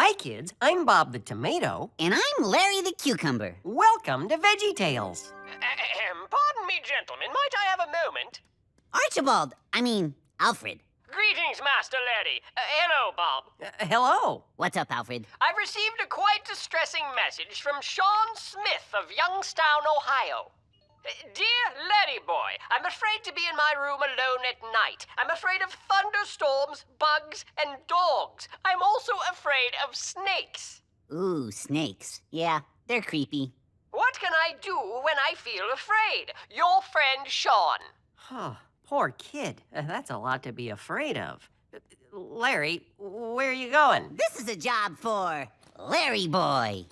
Hi, kids. I'm Bob the Tomato. And I'm Larry the Cucumber. Welcome to VeggieTales. Pardon me, gentlemen. Might I have a moment? Alfred. Greetings, Master Larry. Hello, Bob. Hello. What's up, Alfred? I've received a quite distressing message from Sean Smith of Youngstown, Ohio. Dear Larry boy, I'm afraid to be in my room alone at night. I'm afraid of thunderstorms, bugs, and dogs. I'm also afraid of snakes. Ooh, snakes. Yeah, they're creepy. What can I do when I feel afraid? Your friend Sean. Huh, poor kid. That's a lot to be afraid of. Larry, where are you going? This is a job for Larry boy.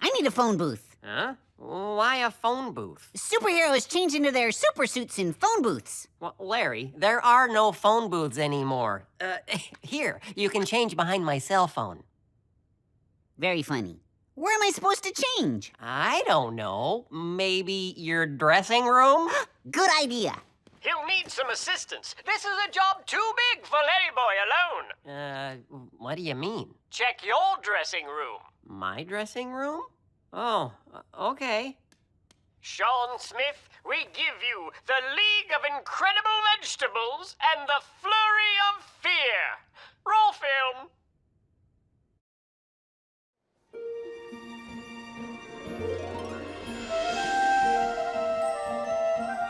I need a phone booth. Huh? Why a phone booth? Superheroes change into their super suits in phone booths. Well, Larry, there are no phone booths anymore. Here, you can change behind my cell phone. Very funny. Where am I supposed to change? I don't know. Maybe your dressing room? Good idea. He'll need some assistance. This is a job too big for Larry boy alone. What do you mean? Check your dressing room. My dressing room? Oh, okay. Sean Smith, we give you the League of Incredible Vegetables and the Flurry of Fear. Roll film.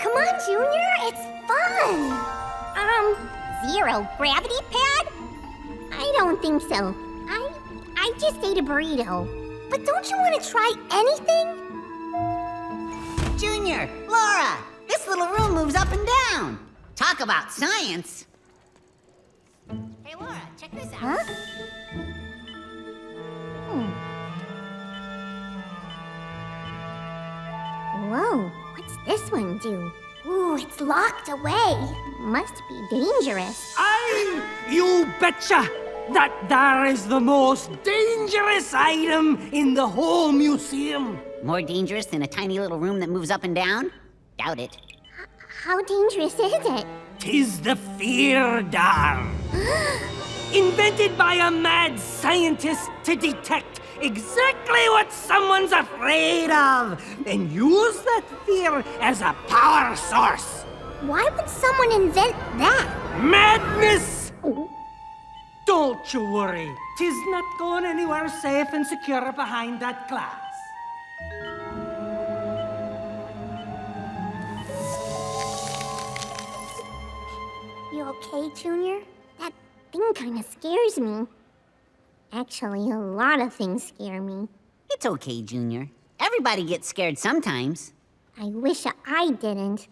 Come on, Junior, it's fun! Zero gravity pad? I don't think so. I just ate a burrito. But don't you want to try anything? Junior, Laura, this little room moves up and down. Talk about science. Hey, Laura, check this out. Huh? Whoa, what's this one do? Ooh, it's locked away. Must be dangerous. Aye, you betcha! That there is the most dangerous item in the whole museum. More dangerous than a tiny little room that moves up and down? Doubt it. How dangerous is it? 'Tis the Fear Dar. Invented by a mad scientist to detect exactly what someone's afraid of and use that fear as a power source. Why would someone invent that? Madness! Don't you worry. 'Tis not going anywhere safe and secure behind that glass. You okay, Junior? That thing kind of scares me. Actually, a lot of things scare me. It's okay, Junior. Everybody gets scared sometimes. I wish I didn't.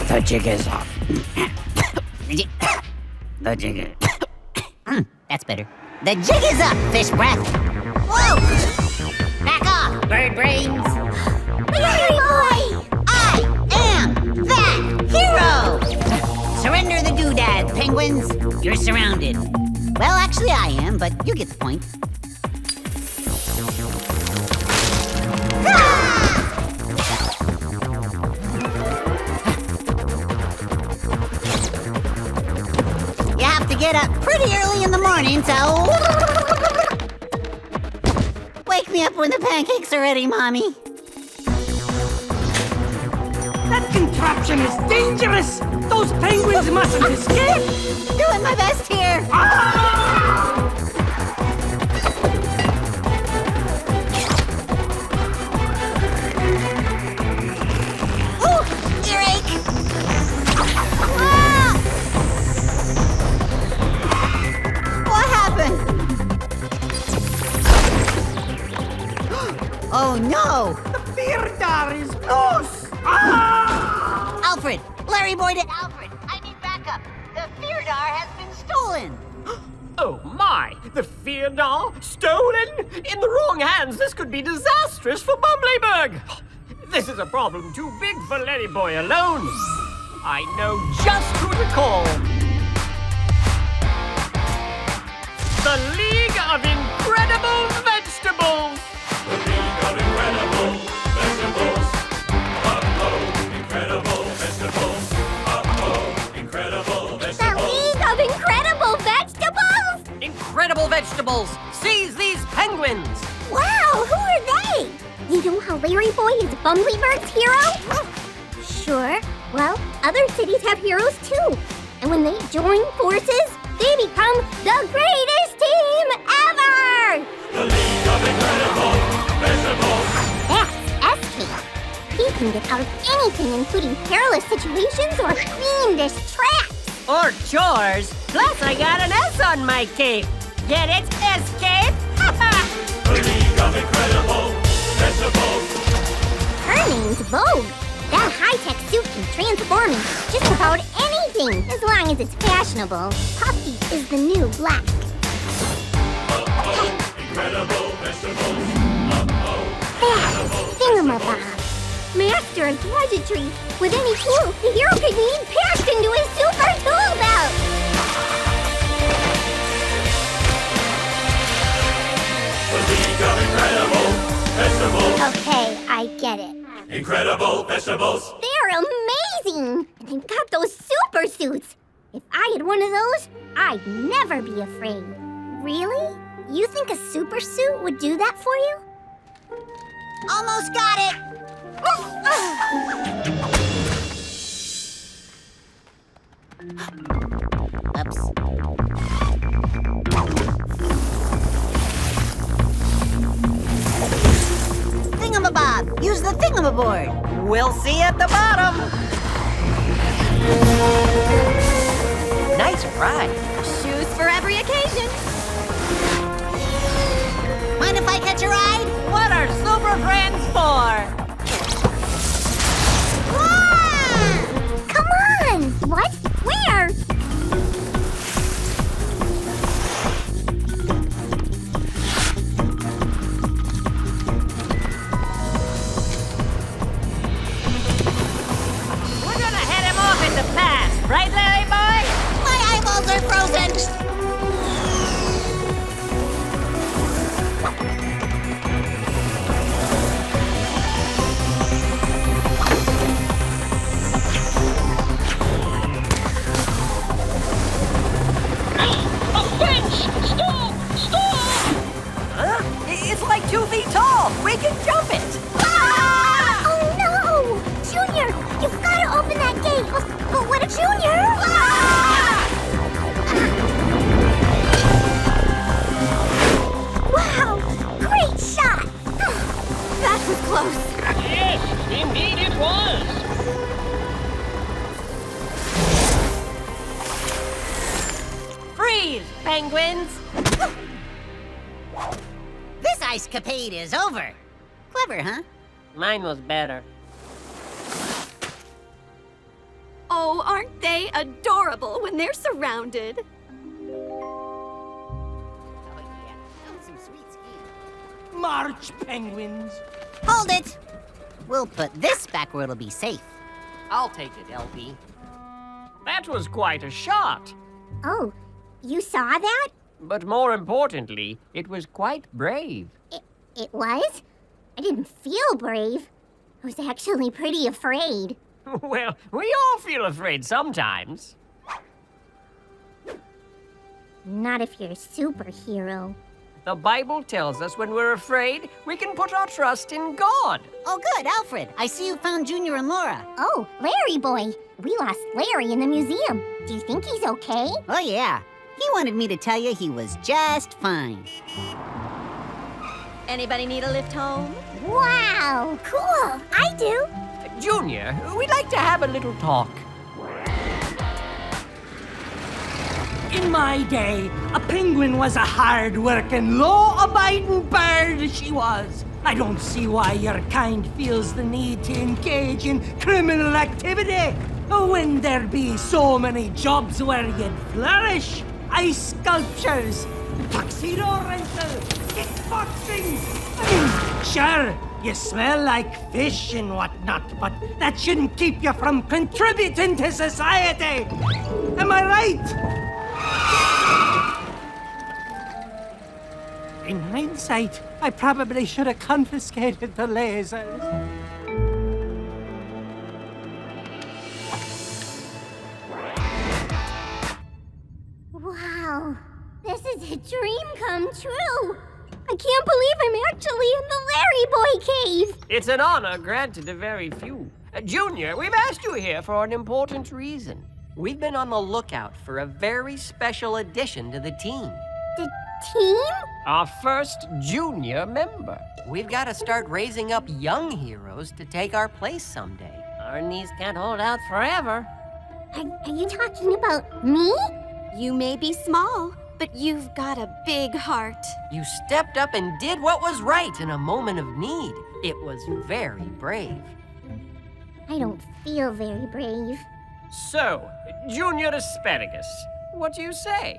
The jig is off. The jig is... That's better. The jig is up, fish breath. Whoa! Back off, bird brains. Fairy boy! I am that hero! Surrender the doodad, penguins. You're surrounded. Well, actually I am, but you get the point. Get up pretty early in the morning, so... Wake me up when the pancakes are ready, Mommy. That contraption is dangerous! Those penguins mustn't escape! Doing my best here. Ooh, earache! Oh no! The Fear Dar is close! Alfred! Larry boy to Alfred! I need backup! The Fear Dar has been stolen! Oh, my! The fear doll? Stolen? In the wrong hands, this could be disastrous for Bumblyberg! This is a problem too big for Letty Boy alone. I know just who to call. The League of Incredible Vegetables! The League of Incredible Vegetables. Uh-oh, incredible vegetables. Uh-oh, incredible The vegetables. League of Incredible Vegetables? Incredible vegetables! Seize these penguins! Wow, who are they? You know how Larry Boy is Bumblyberg's hero? Sure. Well, other cities have heroes too. And when they join forces, they become the greatest team ever! The League of Incredible Vegetables. That's SK. He can get out of anything, including perilous situations or fiendish traps. Or chores. Plus, I got an S on my cape. Get it? Escape? The League of Incredible Vegetables. Her name's Vogue. That high-tech suit can transform into just about anything, as long as it's fashionable. Puffy is the new black. Uh-oh, incredible vegetables. That's Thingamabob. Master of gadgetry. With any tool, the hero can be packed into his super tool belt. The League of Incredible Vegetables. Okay, I get it. Incredible vegetables. They're amazing! And they've got those super suits. If I had one of those, I'd never be afraid. Really? You think a super suit would do that for you? Almost got it. Oops. Thingamabob, use the thingamaboard. We'll see at the bottom. Nice ride. Shoes for every occasion. Mind if I catch a ride? What are super friends for? Ah! Come on! What? Where? We're gonna head him off in the past, right, Larry Boy? My eyeballs are frozen. A fence! Stop! Stop! Huh? It's like 2 feet tall. We can jump it. Ah! Oh no! Junior, you've got to open that gate. But what a Junior! Ah! Wow! Great shot! That was close. Yes, indeed it was. Freeze, penguins. This ice-capade is over. Clever, huh? Mine was better. Oh, aren't they adorable when they're surrounded? Oh, yeah. That was some sweet skiing. March, penguins. Hold it! We'll put this back where it'll be safe. I'll take it, LB. That was quite a shot. Oh, you saw that? But more importantly, it was quite brave. It was? I didn't feel brave. I was actually pretty afraid. Well, we all feel afraid sometimes. Not if you're a superhero. The Bible tells us when we're afraid, we can put our trust in God. Oh, good, Alfred. I see you found Junior and Laura. Oh, Larry boy. We lost Larry in the museum. Do you think he's okay? Oh, yeah. He wanted me to tell you he was just fine. Anybody need a lift home? Wow, cool. I do. Junior, we'd like to have a little talk. In my day, a penguin was a hard-working, law-abiding bird, she was. I don't see why your kind feels the need to engage in criminal activity when there be so many jobs where you'd flourish. ice sculptures, tuxedo rental, kickboxing. Sure, you smell like fish and whatnot, but that shouldn't keep you from contributing to society. Am I right? In hindsight, I probably should have confiscated the lasers. Wow, this is a dream come true. I can't believe I'm actually in the Larry Boy cave. It's an honor granted to very few. Junior, we've asked you here for an important reason. We've been on the lookout for a very special addition to the team. The team? Our first junior member. We've got to start raising up young heroes to take our place someday. Our knees can't hold out forever. Are you talking about me? You may be small, but you've got a big heart. You stepped up and did what was right in a moment of need. It was very brave. I don't feel very brave. So, Junior Asparagus, what do you say?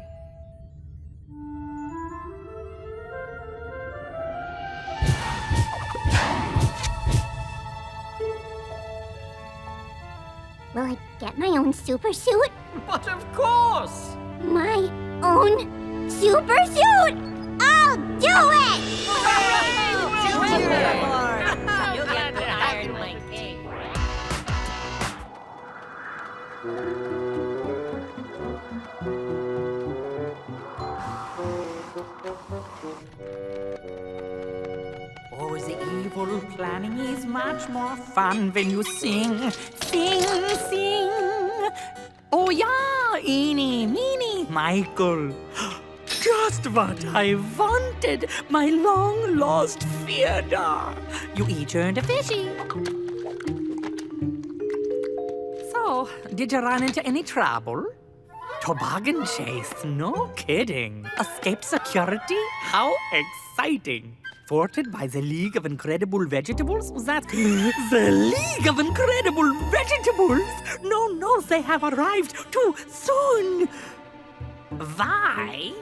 Will I get my own super suit? But of course! My own super suit? I'll do it! You'll get the iron link. Oh, the evil planning is much more fun when you sing, sing, sing. Oh yeah, eeny, meeny, Michael. Just what I wanted, my long-lost Fear. You each earned a fishy. So, did you run into any trouble? Toboggan chase, no kidding. Escape security? How exciting. Thwarted by the League of Incredible Vegetables? Was that the League of Incredible Vegetables? No, they have arrived too soon. Why?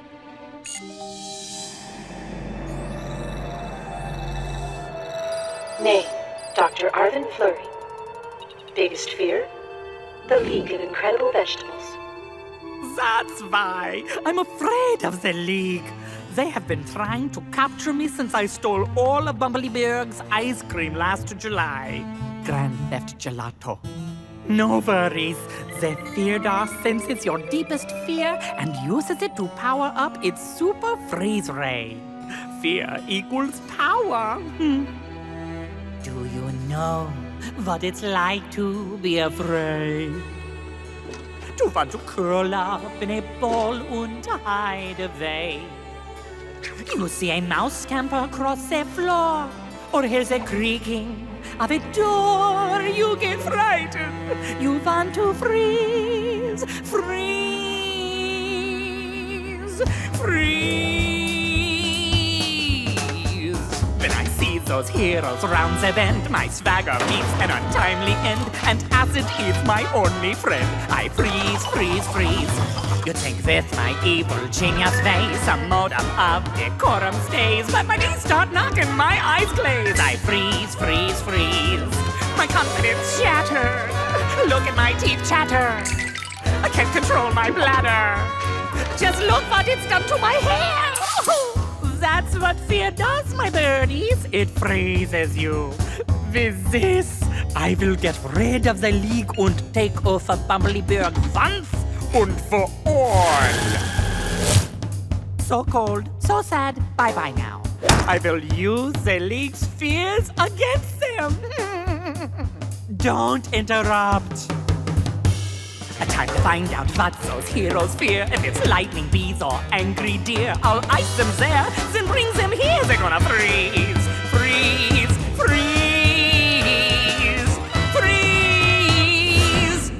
Name, Dr. Arvin Flurry. Biggest fear? The League of Incredible Vegetables. That's why I'm afraid of the League. They have been trying to capture me since I stole all of Bumblebee's ice cream last July. Grand Theft Gelato. No worries. The Fear senses your deepest fear and uses it to power up its super freeze ray. Fear equals power. Do you know what it's like to be afraid? To want to curl up in a ball and hide away. You see a mouse scamper across the floor, or here's a creaking of a door. You get frightened. You want to freeze, freeze, freeze. When I see those heroes round the bend, my swagger meets an untimely end, and acid is my only friend. I freeze, freeze, freeze. You think with my evil genius ways, some modicum of decorum stays, but my knees start knocking, my eyes glaze. I freeze, freeze, freeze. My confidence shattered. Look at my teeth chatter. I can't control my bladder. Just look what it's done to my hair. That's what fear does, my birdies. It freezes you. With this, I will get rid of the League and take over Bumbleberg once and for all. So cold, so sad, bye-bye now. I will use the League's fears against them. Don't interrupt. Time to find out what those heroes fear. If it's lightning bees or angry deer, I'll ice them there, then bring them here. They're gonna freeze, freeze, freeze, freeze.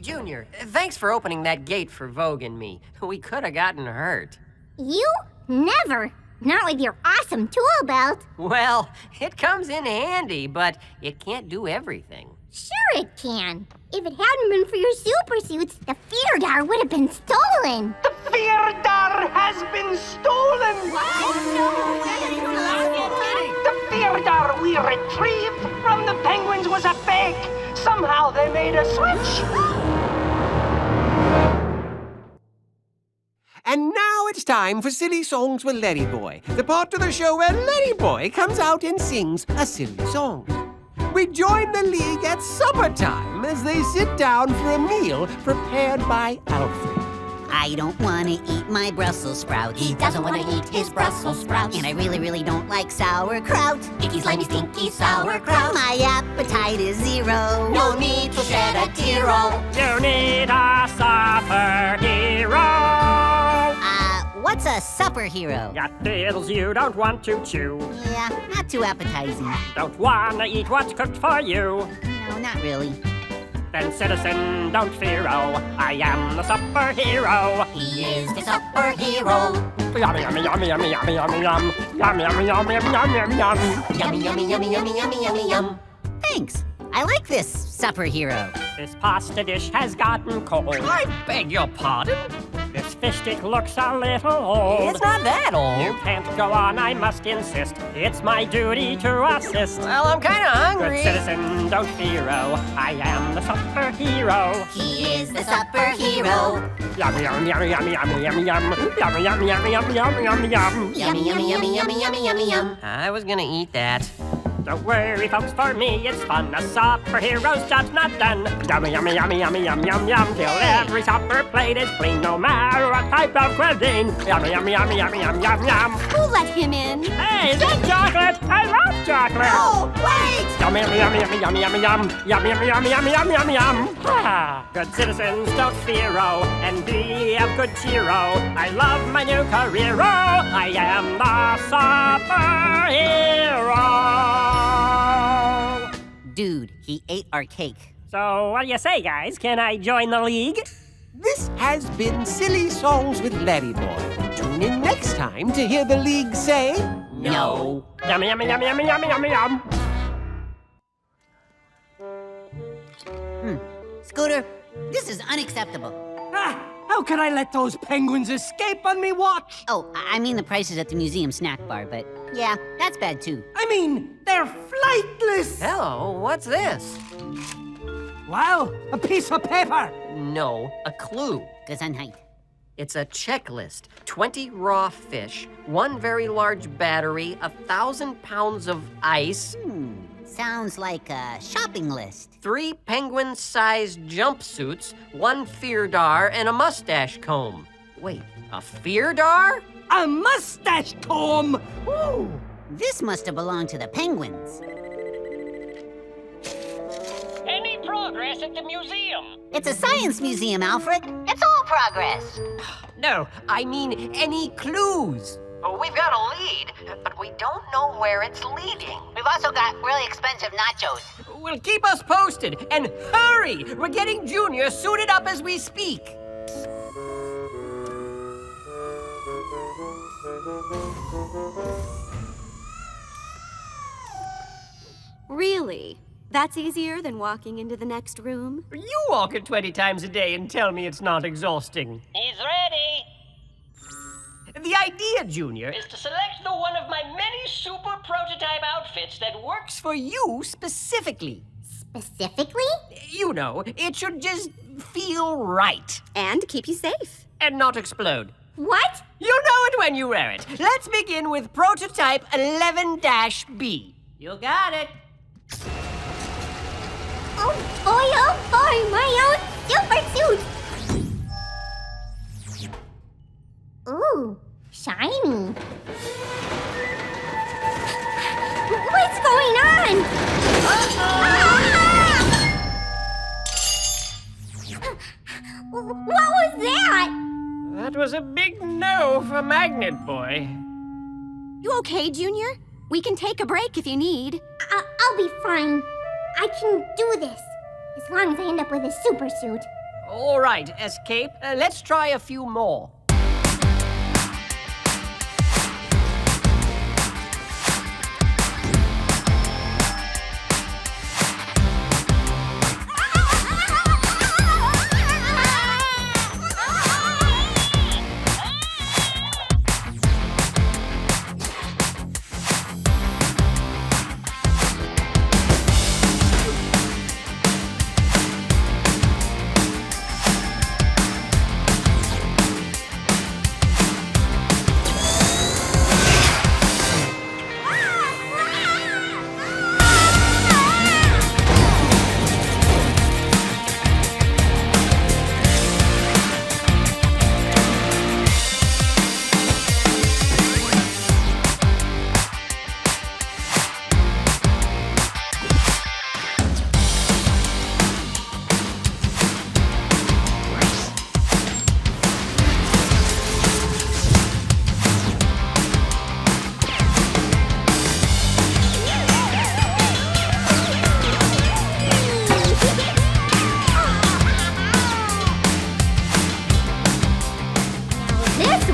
Junior, thanks for opening that gate for Vogue and me. We could have gotten hurt. You? Never. Not with your awesome tool belt. Well, it comes in handy, but it can't do everything. Sure it can. If it hadn't been for your super suits, the fear dar would have been stolen. The fear dar has been stolen! The fear dar we retrieved from the penguins was a fake! Somehow they made a switch! And now it's time for Silly Songs with Larry Boy, the part of the show where Larry Boy comes out and sings a silly song. We join the league at supper time as they sit down for a meal prepared by Alfred. I don't want to eat my Brussels sprouts. He doesn't want to eat his Brussels sprouts. And I really, really don't like sauerkraut. Icky, slimy, stinky sauerkraut. My appetite is 0. No need to shed a tear-o. You need a superhero. What's a supper hero? Got deals you don't want to chew. Yeah, not too appetizing. Don't wanna eat what's cooked for you. No, not really. Then citizen, don't fear, oh, I am the superhero. He is the superhero. Yum, yum, yum, yum, yum, yum, yum. Yum, yum, yum, yum, yum, yum, yum. Yummy, yummy, yummy, yummy, yummy, yummy, yum. Thanks. I like this superhero. This pasta dish has gotten cold. I beg your pardon? This fish stick looks a little old. It's not that You old. can't go on, I must insist. It's my duty to assist. Well, I'm kind of Good hungry. citizen, don't fear, oh, I am the superhero. He is the superhero. Yum, yum, yum, yum, yum, yum, yum. Yum, yum, yum, yum, yum, yum, yum. Yummy, yummy, yummy, yummy, yummy, yummy, yum. I was gonna eat that. Don't worry, folks, for me it's fun. A superhero's job's not done. Yummy, yummy, yummy, yummy, yum, yum, yum. Till every supper plate is clean, no matter what type of cuisine. Yummy, yummy, yummy, yummy, yum, yum, yum. Who let him in? Hey, is that chocolate? I love chocolate. Oh, wait! Yummy, yummy, yummy, yummy, yummy, yum. Yummy, yummy, yummy, yummy, yummy, yummy, yum. Ah, good citizens, don't fear, oh, and be of good cheer, oh. I love my new career, oh. I am the superhero. Dude, he ate our cake. So, what do you say, guys? Can I join the league? This has been Silly Songs with Larry Boy. Tune in next time to hear the league say... No. Yummy, yummy, yummy, yummy, yummy, yummy, yum. Scooter, this is unacceptable. How could I let those penguins escape on me watch? Oh, I mean the prices at the museum snack bar, but yeah, that's bad too. I mean, they're flightless! Hello, what's this? Wow, a piece of paper! No, a clue. Gesundheit. It's a checklist. 20 raw fish, 1 very large battery, 1,000 pounds of ice, Sounds like a shopping list. 3 penguin-sized jumpsuits, 1 fear dar, and a mustache comb. Wait, a fear dar? A mustache comb! Ooh. This must have belonged to the penguins. Any progress at the museum? It's a science museum, Alfred. It's all progress. No, I mean any clues. We've got a lead, but we don't know where it's leading. We've also got really expensive nachos. Well, keep us posted, and hurry! We're getting Junior suited up as we speak. Really? That's easier than walking into the next room? You walk it 20 times a day and tell me it's not exhausting. He's ready. The idea, Junior, Is to select the one of my many super prototype outfits that works for you specifically. Specifically? You know, it should just feel right And keep you safe. and not explode. What? You'll know it when you wear it. Let's begin with prototype 11-B. You got it. Oh boy, my own super suit! Ooh, shiny. What's going on? What was that? That was a big no for Magnet Boy. You okay, Junior? We can take a break if you need. I'll be fine. I can do this. As long as I end up with a super suit. All right, Escape. Let's try a few more.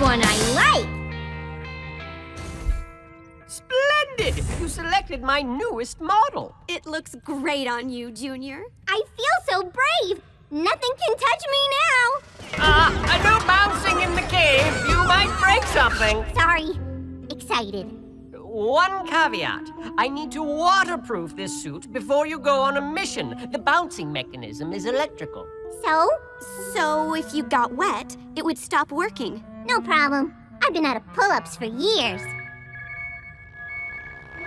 one I like. Splendid! You selected my newest model. It looks great on you, Junior. I feel so brave. Nothing can touch me No bouncing in the cave. You might break something. now. Sorry. Excited. One caveat. I need to waterproof this suit before you go on a mission. The bouncing mechanism is electrical. So? So if you got wet, it would stop working. No problem. I've been out of pull-ups for years.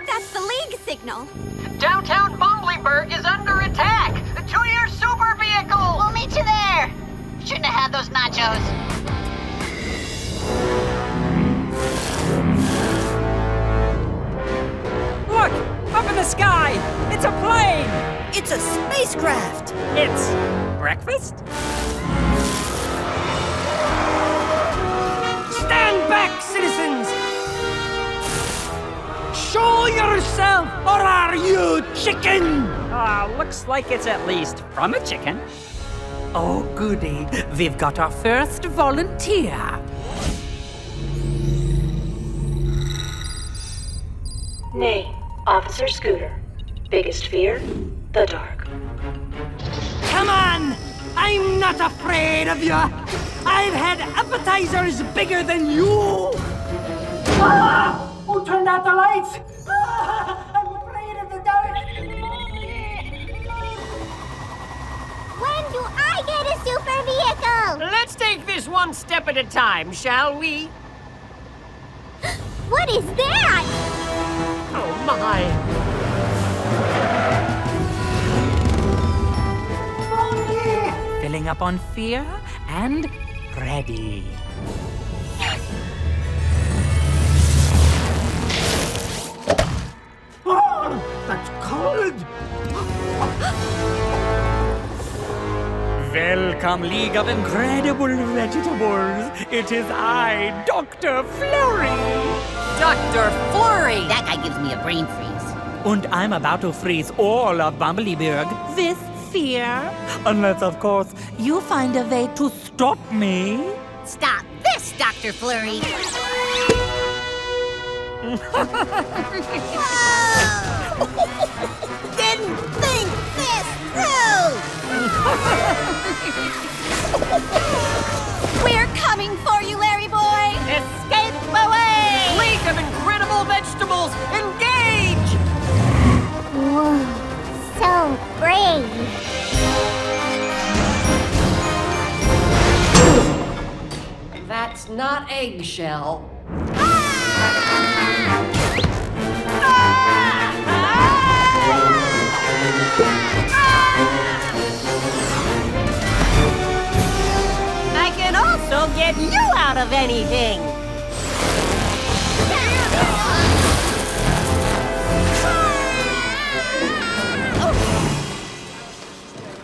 That's the League signal. Downtown Bumbleberg is under attack. To your super vehicle! We'll meet you there. Shouldn't have had those nachos. Look! Up in the sky! It's a plane! It's a spacecraft. It's breakfast? Stand back, citizens! Show yourself, or are you chicken? Looks like it's at least from a chicken. Oh, goody. We've got our first volunteer. Name, Officer Scooter. Biggest fear, the dark. Come on! I'm not afraid of you! I've had appetizers bigger than you! Ah! Who turned out the lights? Ah! I'm afraid of the dark! When do I get a super vehicle? Let's take this one step at a time, shall we? What is that? Oh, my. Filling up on fear and ready. Oh, that's cold! Welcome, League of Incredible Vegetables. It is I, Dr. Flurry. Dr. Flurry! That guy gives me a brain freeze. And I'm about to freeze all of Bumbleberg with fear. Unless, of course, you find a way to stop me. Stop this, Dr. Flurry. Didn't think this through. We're coming for you, Larry boy! Escape away! League of Incredible Vegetables, engage! Whoa, so brave. That's not eggshell. I can also get you out of anything!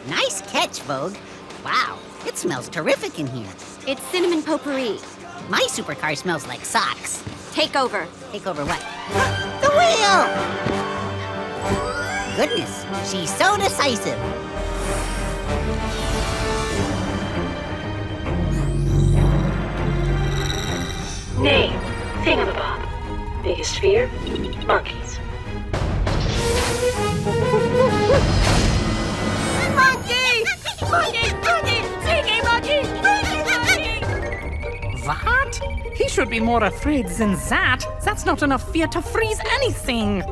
Nice catch, Vogue. Wow, it smells terrific in here. It's cinnamon potpourri. My supercar smells like socks. Take over. Take over what? The wheel! Goodness, she's so decisive. Name, Thingamabob. Biggest fear, monkeys. Monkey! Monkey! Monkey! Sneaky monkey! Sneaky monkey! What? He should be more afraid than that. That's not enough fear to freeze anything.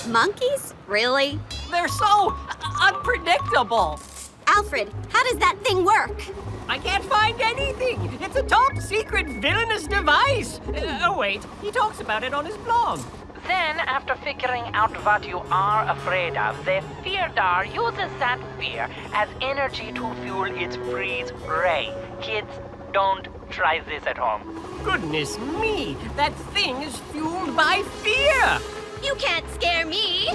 Monkeys? Really? They're so unpredictable. Alfred, how does that thing work? I can't find anything. It's a top secret villainous device. Oh, wait. He talks about it on his blog. Then, after figuring out what you are afraid of, the fear dar uses that fear as energy to fuel its freeze ray. Kids, don't try this at home. Goodness me. That thing is fueled by fear. You can't scare me!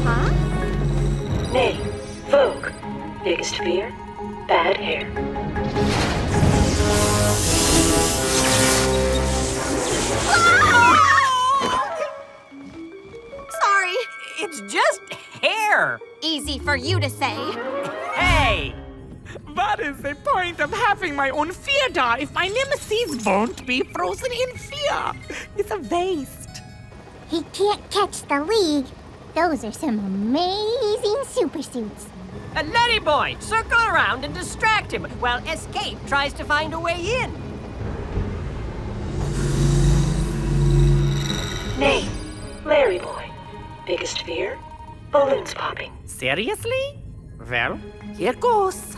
Huh? Name, Vogue. Biggest fear, bad hair. It's just hair. Easy for you to say. Hey! What is the point of having my own fear doll if my nemesis won't be frozen in fear? It's a waste. He can't catch the League. Those are some amazing super suits. Letty Boy, circle around and distract him while Escape tries to find a way in. Name, Larry Boy. Biggest fear, balloons popping. Seriously? Well, here goes.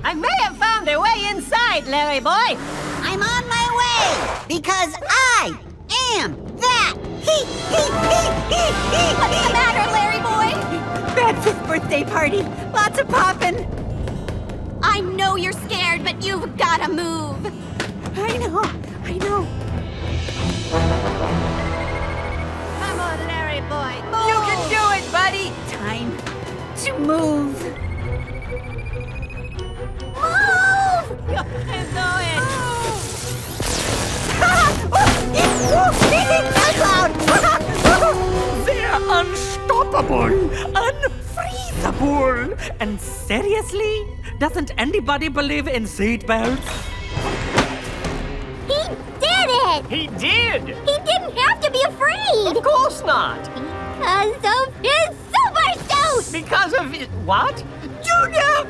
I may have found a way inside, Larry Boy. I'm on my way because I am that. What's the matter, Larry Boy? Bad 5th birthday party. Lots of popping. I know you're scared, but you've gotta move. I know. Come on, Larry Boy. You can do it, buddy. Time to move. You can do it. They're unstoppable, unfreezable. And seriously? Doesn't anybody believe in seatbelts? He did it! He did. He didn't have to be afraid! Of course not. Because of his super suit! Because of it. What? Junior!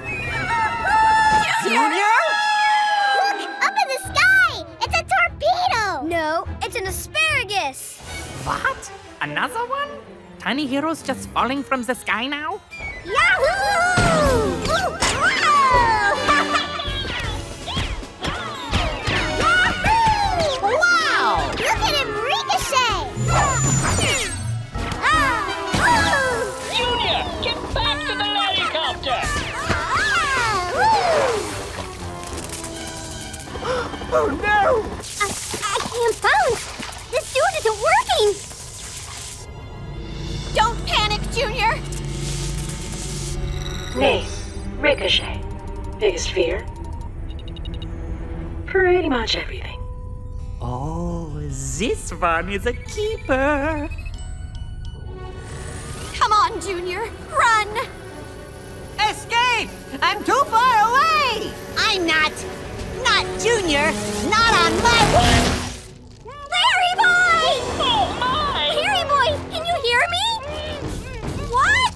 Junior? Look! Up in the sky! It's a torpedo! No, it's an asparagus! What? Another one? Tiny heroes just falling from the sky now? Yahoo! Wow! Look at him ricochet! Junior, get back to the helicopter! Oh no! I can't bounce! The suit isn't working! Don't panic, Junior. Name, Ricochet. Biggest fear? Pretty much everything. Oh, this one is a keeper. Come on, Junior. Run. Escape! I'm too far away! I'm not Junior. Not on my watch. Larry Boy! Oh my! Harry Boy, can you hear me? What?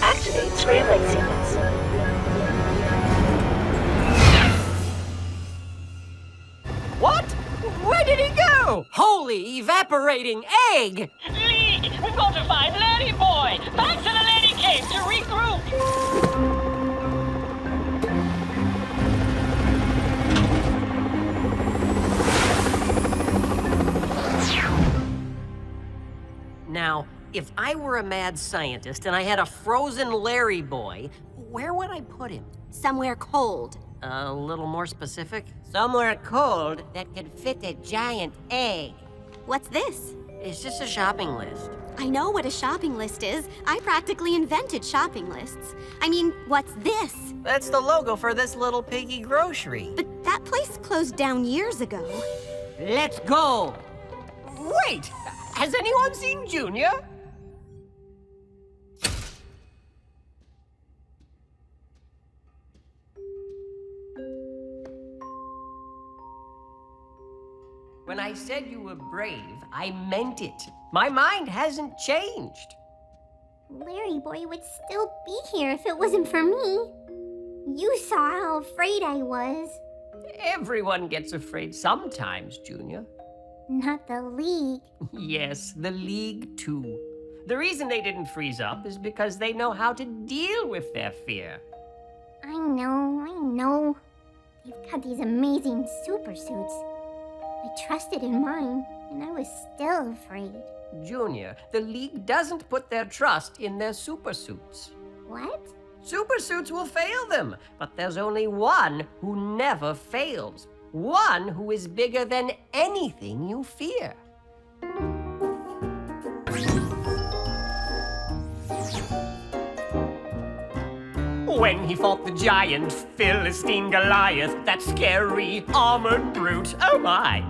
Activate screen light sequence. What? Where did he go? Holy evaporating egg! League, we've got to find Larry Boy! Back to the Lady Cave to regroup! Now, if I were a mad scientist and I had a frozen Larry Boy, where would I put him? Somewhere cold. A little more specific? Somewhere cold that could fit a giant egg. What's this? It's just a shopping list. I know what a shopping list is. I practically invented shopping lists. I mean, what's this? That's the logo for this little piggy grocery. But that place closed down years ago. Let's go. Wait! Has anyone seen Junior? When I said you were brave, I meant it. My mind hasn't changed. Larry Boy would still be here if it wasn't for me. You saw how afraid I was. Everyone gets afraid sometimes, Junior. Not the League. Yes, the League too. The reason they didn't freeze up is because they know how to deal with their fear. I know. They've got these amazing super suits. I trusted in mine, and I was still afraid. Junior, the League doesn't put their trust in their super suits. What? Super suits will fail them, but there's only one who never fails. One who is bigger than anything you fear. When he fought the giant Philistine Goliath, that scary armored brute, oh my!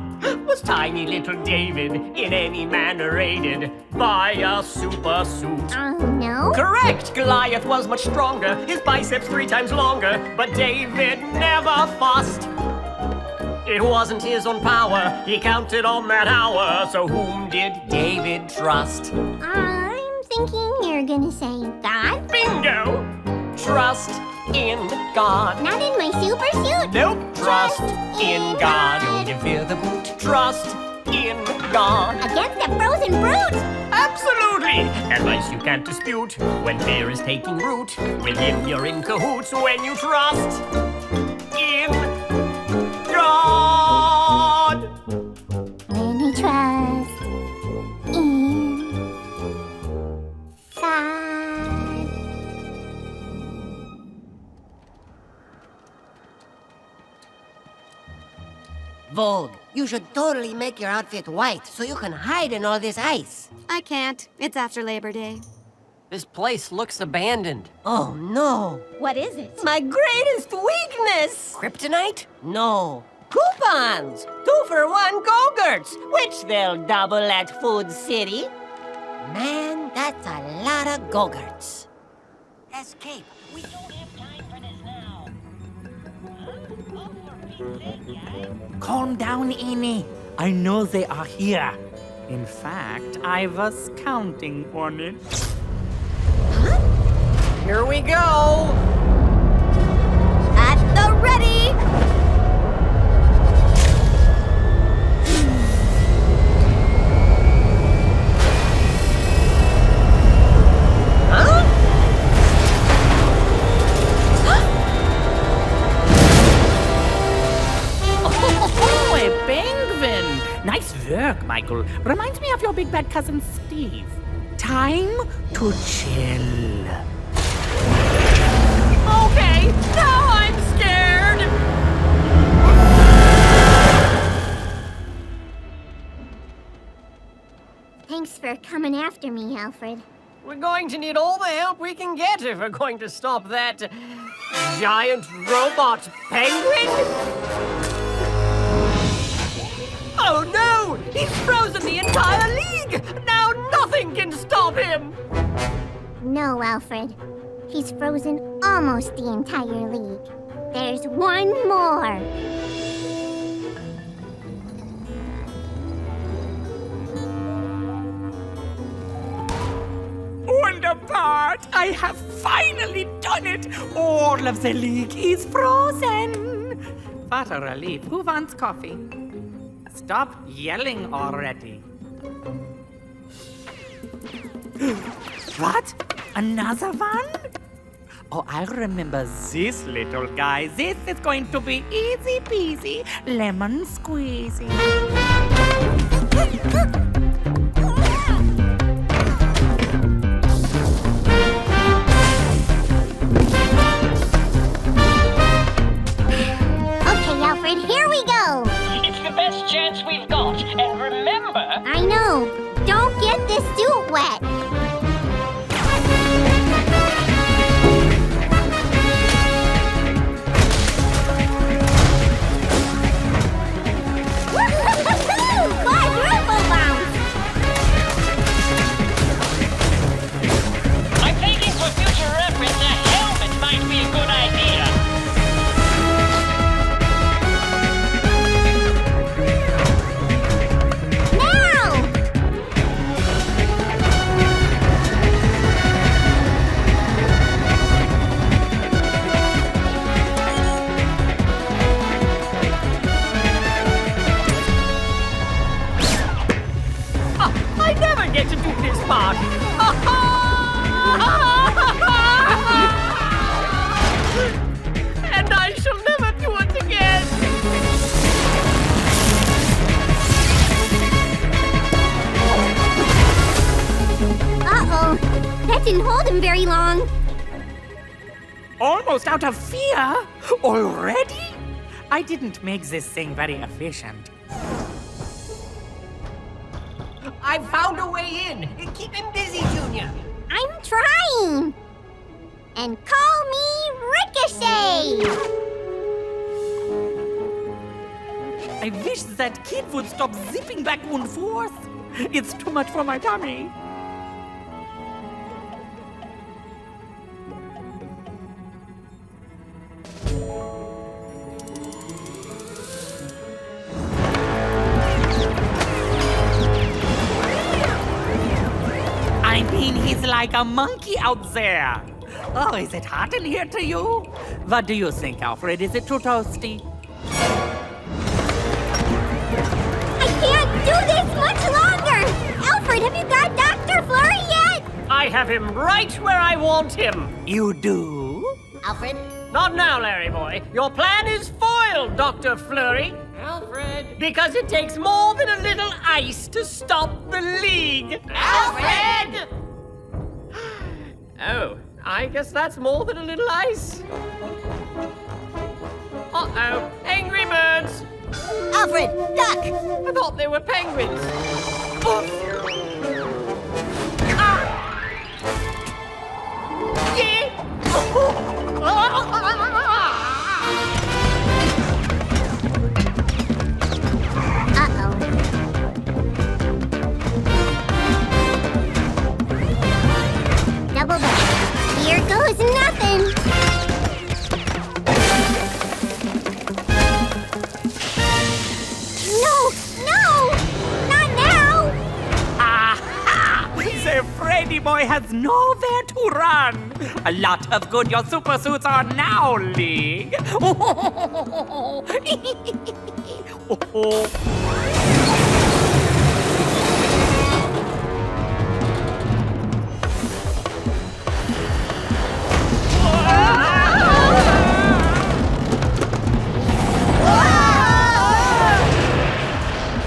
Was tiny little David in any manner aided by a super suit? No. Correct! Goliath was much stronger, his biceps 3 times longer, but David never fussed. It wasn't his own power, he counted on that hour, so whom did David trust? I'm thinking you're gonna say God? Bingo! Trust in God. Not in my super suit? Nope. Trust in God. Don't you fear the brute? Trust in God. Against the frozen brute? Absolutely! Advice you can't dispute when fear is taking root. With him you're in cahoots when you trust in God. When I trust in God. Vogue, you should totally make your outfit white so you can hide in all this ice. I can't. It's after Labor Day. This place looks abandoned. Oh, no. What is it? My greatest weakness! Kryptonite? No. Coupons! 2 for 1 Go-Gurts, which they'll double at Food City. Man, that's a lot of Go-Gurts. Escape. We don't have time for this now. Calm down, Amy. I know they are here. In fact, I was counting on it. Here we go! At the ready! Oh, a penguin! Nice work, Michael. Reminds me of your big bad cousin Steve. Time to chill. Okay, now I'm scared! Thanks for coming after me, Alfred. We're going to need all the help we can get if we're going to stop that giant robot penguin. Oh no! He's frozen the entire league! Now nothing can stop him! No, Alfred. He's frozen almost the entire league. There's one more. Wonderpart! I have finally done it! All of the league is frozen! What a relief. Who wants coffee? Stop yelling already. What? Another one? Oh, I remember this little guy. This is going to be easy peasy, lemon squeezy. Okay, Alfred, here we go. It's the best chance we've got, and remember... I know. Don't get this suit wet. Quadruple bounce! I'm thinking for future reference, a helmet might be a good idea. Now! I never get to do this part! And I shall never do it again! Uh-oh. That didn't hold him very long. Almost out of fear? Already? I didn't make this thing very efficient. I found a way in! Keep him busy, Junior! I'm trying. And call me Flurry! I wish that kid would stop zipping back and forth. It's too much for my tummy. I mean, he's like a monkey out there. Oh, is it hot in here to you? What do you think, Alfred? Is it too toasty? I can't do this much longer! Alfred, have you got Dr. Flurry yet? I have him right where I want him. You do? Alfred? Not now, Larry boy. Your plan is foiled, Dr. Flurry. Alfred! Because it takes more than a little ice to stop the League. Alfred! Oh, I guess that's more than a little ice. Uh-oh, angry birds. Alfred, duck! I thought they were penguins. Uh-oh. Double back. Here goes nothing! No! No! Not now! Aha! The Freddy boy has nowhere to run. A lot of good your super suits are now, League.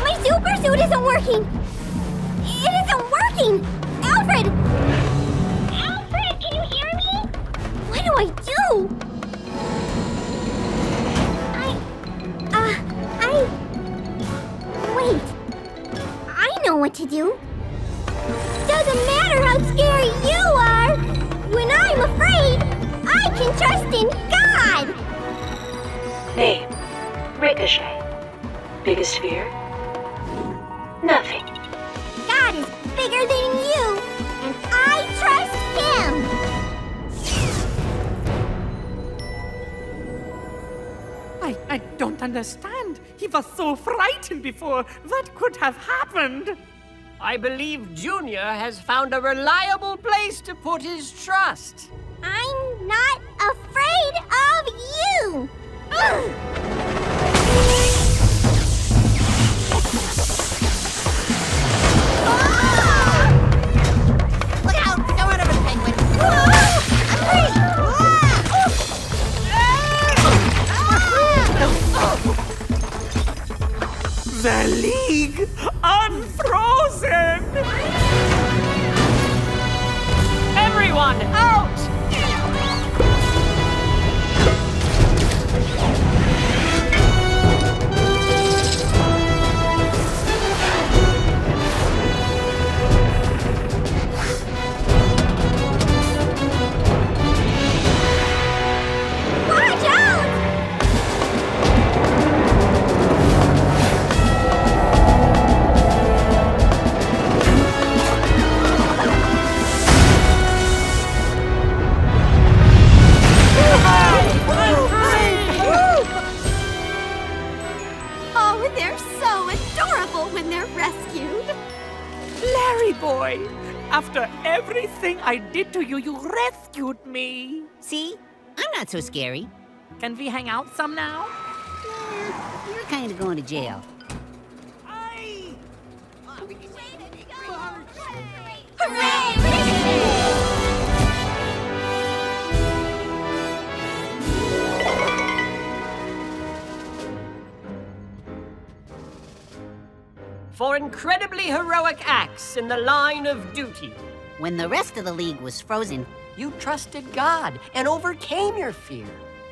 My super suit isn't working! It isn't working! Alfred! Alfred, can you hear me? What do I do? Wait. I know what to do. Doesn't matter how scary you are! When I'm afraid, I can trust in God! Name, Ricochet. Biggest fear? Nothing. God is bigger than you, and I trust him! I don't understand. He was so frightened before. What could have happened? I believe Junior has found a reliable place to put his trust. I'm not afraid of you! Ugh. Look out! Don't run over the penguin. I'm free! The League unfrozen! Everyone, out! Watch out! Oh, they're so adorable when they're rescued. Larry boy, after everything I did to you, you rescued me. See? I'm not so scary. Can we hang out some now? You're kind of going to jail. For incredibly heroic acts in the line of duty. When the rest of the League was frozen, You trusted God and overcame your fear.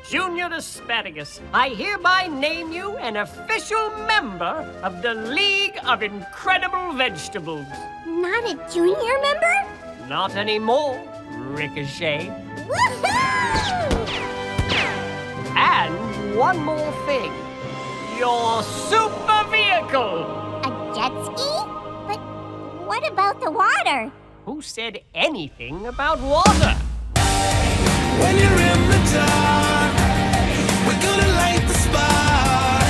Junior Asparagus, I hereby name you an official member of the League of Incredible Vegetables. Not a junior member? Not anymore, Ricochet. Woohoo! one more thing. Your super vehicle! A jet ski? But what about the water? Who said anything about water? When you're in the dark, we're gonna light the spark.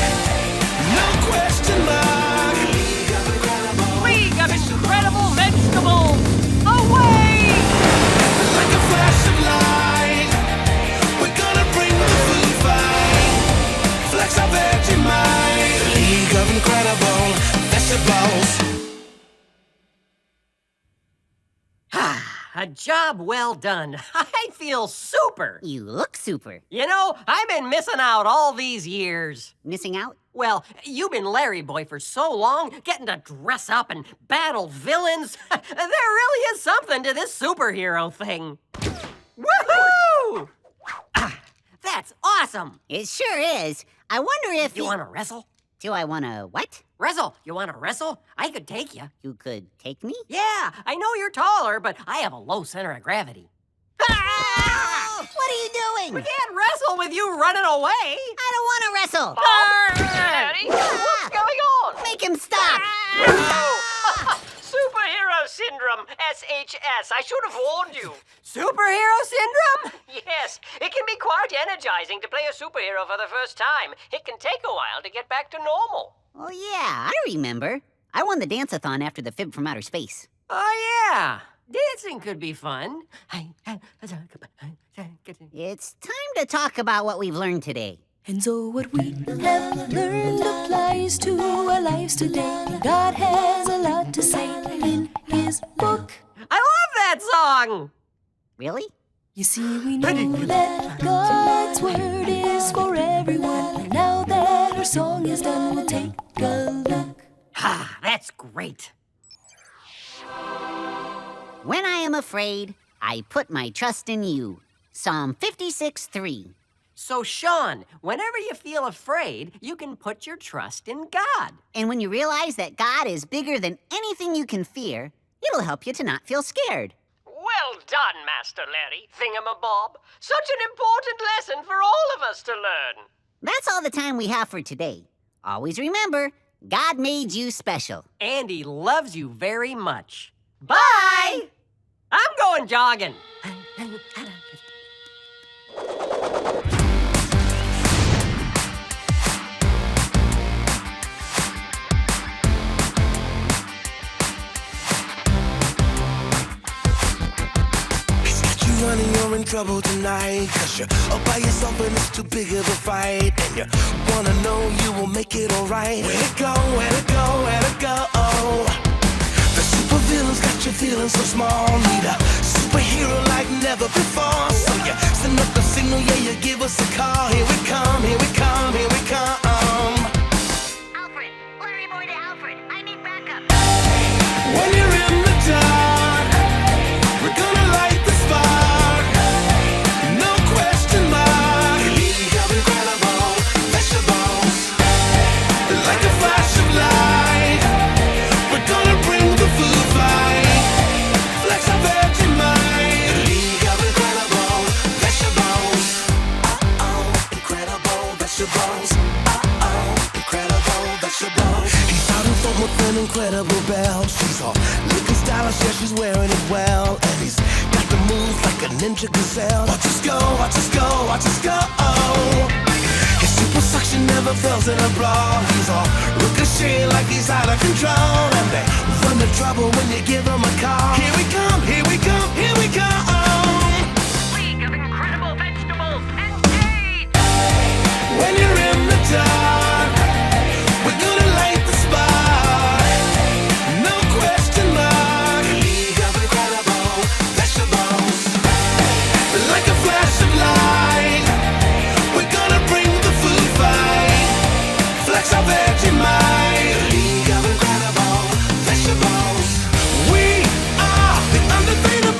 No question mark. League of Incredible Vegetables! Away! Like a flash of light, we're gonna bring the food fight. Flex our veggie mind. League of Incredible Vegetables. A job well done. I feel super. You look super. You know, I've been missing out all these years. Missing out? Well, you've been Larry Boy for so long, getting to dress up and battle villains. There really is something to this superhero thing. Woohoo! That's awesome. It sure is. I wonder if You want to wrestle? Do I want to what? Wrestle. You want to wrestle? I could take you. You could take me? Yeah, I know you're taller, but I have a low center of gravity. Oh, what are you doing? We can't wrestle with you running away. I don't want to wrestle. Daddy, what's going on? Make him stop. Superhero Syndrome, SHS. I should have warned you. Superhero syndrome? Yes, it can be quite energizing to play a superhero for the first time. It can take a while to get back to normal. Oh, yeah, I remember. I won the dance-a-thon after the Fib from Outer Space. Oh, yeah. Dancing could be fun. It's time to talk about what we've learned today. And so what we have learned applies to our lives today. God has a lot to say in his book. I love that song. Really? You see, we know that God's word is for everyone. Now that our song is done, we'll take a look. Ah, that's great. When I am afraid, I put my trust in you. Psalm 56:3. So, Sean, whenever you feel afraid, you can put your trust in God. And when you realize that God is bigger than anything you can fear, it'll help you to not feel scared. Well done, Master Larry, Thingamabob. Such an important lesson for all of us to learn. That's all the time we have for today. Always remember, God made you special. And he loves you very much. Bye! I'm going jogging. Running, you're in trouble tonight, 'cause you're all by yourself and it's too big of a fight, and you wanna know you will make it alright. Where to go, where to go, where to go? The supervillain's got you feeling so small. Need a superhero like never before. So you send up the signal, yeah, you give us a call. Here we come, here we come, here we come. Alfred, Flurry boy to Alfred. I need backup. When you're in the dark, we're gonna light the spark. No question mark. League of Incredible Vegetables. Like a flash of light, we're gonna bring the food fight. Flex our veggie mind. League of Incredible Vegetables. Incredible vegetables. Incredible vegetables. He's out in front with an incredible bell. She's all looking stylish, yeah, she's wearing it well. And he's got the moves like a ninja gazelle. Watch us go, watch us go, watch us go. His super suction never fails in a brawl. He's all ricochet like he's out of control. And they run to trouble when you give him a call. Here we come, here we come, here we come. League of Incredible Vegetables, engage! When you're in the dark, we're gonna light the spark. No question mark. League of Incredible Vegetables. Like a flash of light, we're gonna bring the food fight. Flex our veggie mind. League of Incredible Vegetables. We are the undefeatable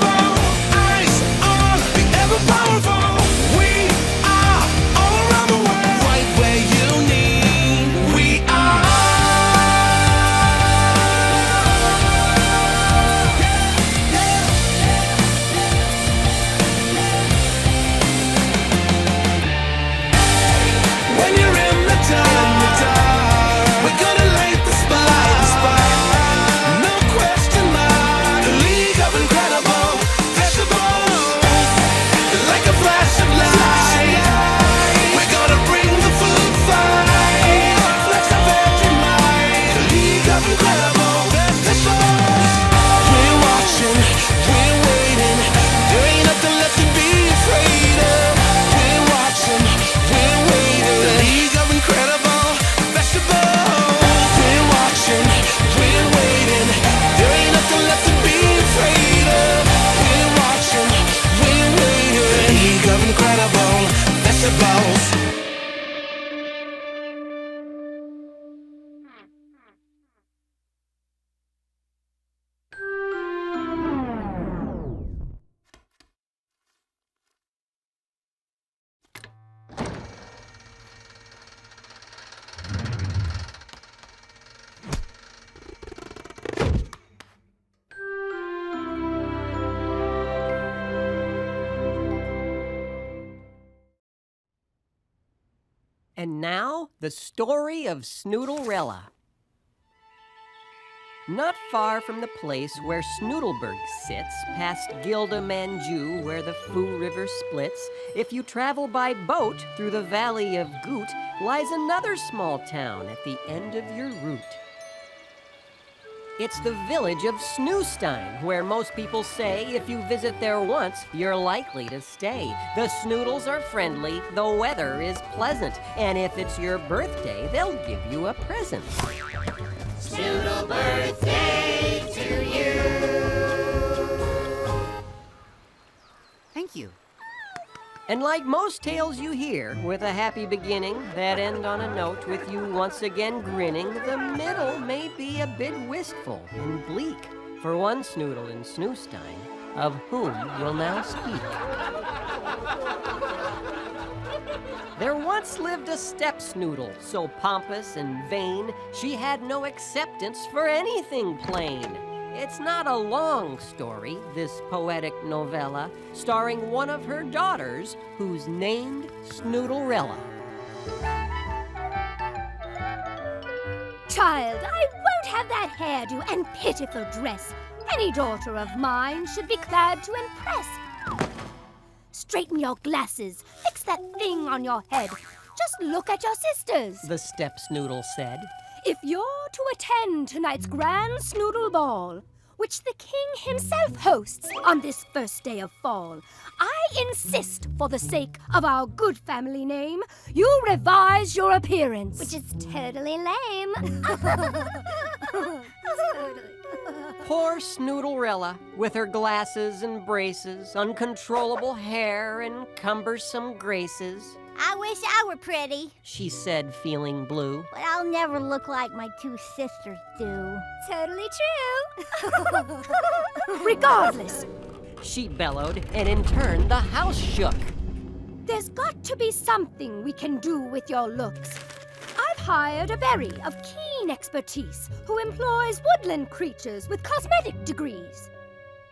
vegetables. And now, the story of Snoodlerella. Not far from the place where Snoodleberg sits, past Gilda Manju, where the Fu River splits, if you travel by boat through the valley of Goot, lies another small town at the end of your route. It's the village of Snoostein, where most people say if you visit there once, you're likely to stay. The Snoodles are friendly, the weather is pleasant, and if it's your birthday, they'll give you a present. Snoodle birthday to you. Thank you. And like most tales you hear, with a happy beginning that end on a note with you once again grinning, the middle may be a bit wistful and bleak for one Snoodle in Snoostein, of whom we'll now speak. There once lived a step Snoodle, so pompous and vain, she had no acceptance for anything plain. It's not a long story, this poetic novella, starring one of her daughters, who's named Snooderella. Child, I won't have that hairdo and pitiful dress. Any daughter of mine should be clad to impress. Straighten your glasses, fix that thing on your head. Just look at your sisters. The step Snoodle said. If you're to attend tonight's grand Snoodle Ball, which the king himself hosts on this first day of fall, I insist, for the sake of our good family name, you revise your appearance. Which is totally lame. Poor Snooderella, with her glasses and braces, uncontrollable hair and cumbersome graces. I wish I were pretty, She said, feeling blue. but I'll never look like my two sisters do. Totally true. Regardless, She bellowed, and in turn the house shook. there's got to be something we can do with your looks. I've hired a berry of keen expertise who employs woodland creatures with cosmetic degrees.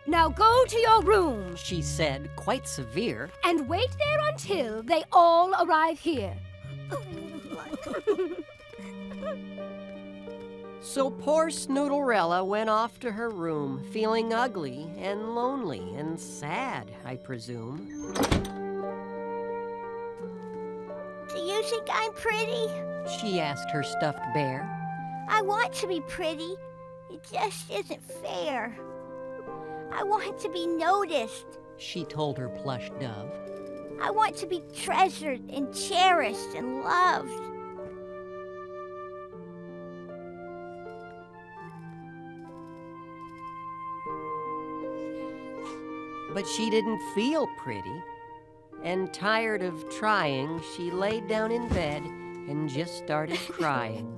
Now go to your room She said, quite severe. and wait there until they all arrive here. So poor Snooderella went off to her room, feeling ugly and lonely and sad, I presume. Do you think I'm pretty? She asked her stuffed bear. I want to be pretty. It just isn't fair. I want to be noticed. She told her plush dove. I want to be treasured and cherished and loved. But she didn't feel pretty. And tired of trying, she laid down in bed and just started crying.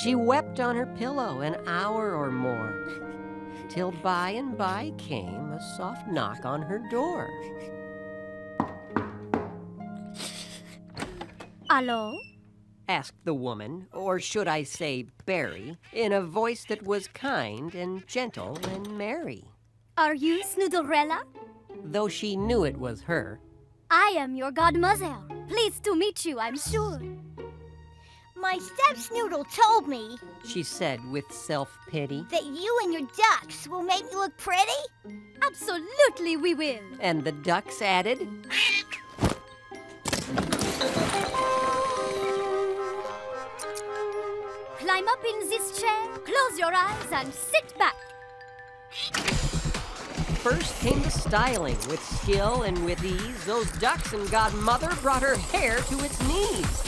She wept on her pillow an hour or more, till by and by came a soft knock on her door. Hello? Asked the woman, or should I say Berry, in a voice that was kind and gentle and merry. Are you Snooderella? Though she knew it was her. I am your godmother. Pleased to meet you, I'm sure. My step-snoodle told me She said with self-pity. that you and your ducks will make me look pretty. Absolutely we will. And the ducks added, Climb up in this chair, close your eyes, and sit back. First came the styling. With skill and with ease, those ducks and Godmother brought her hair to its knees.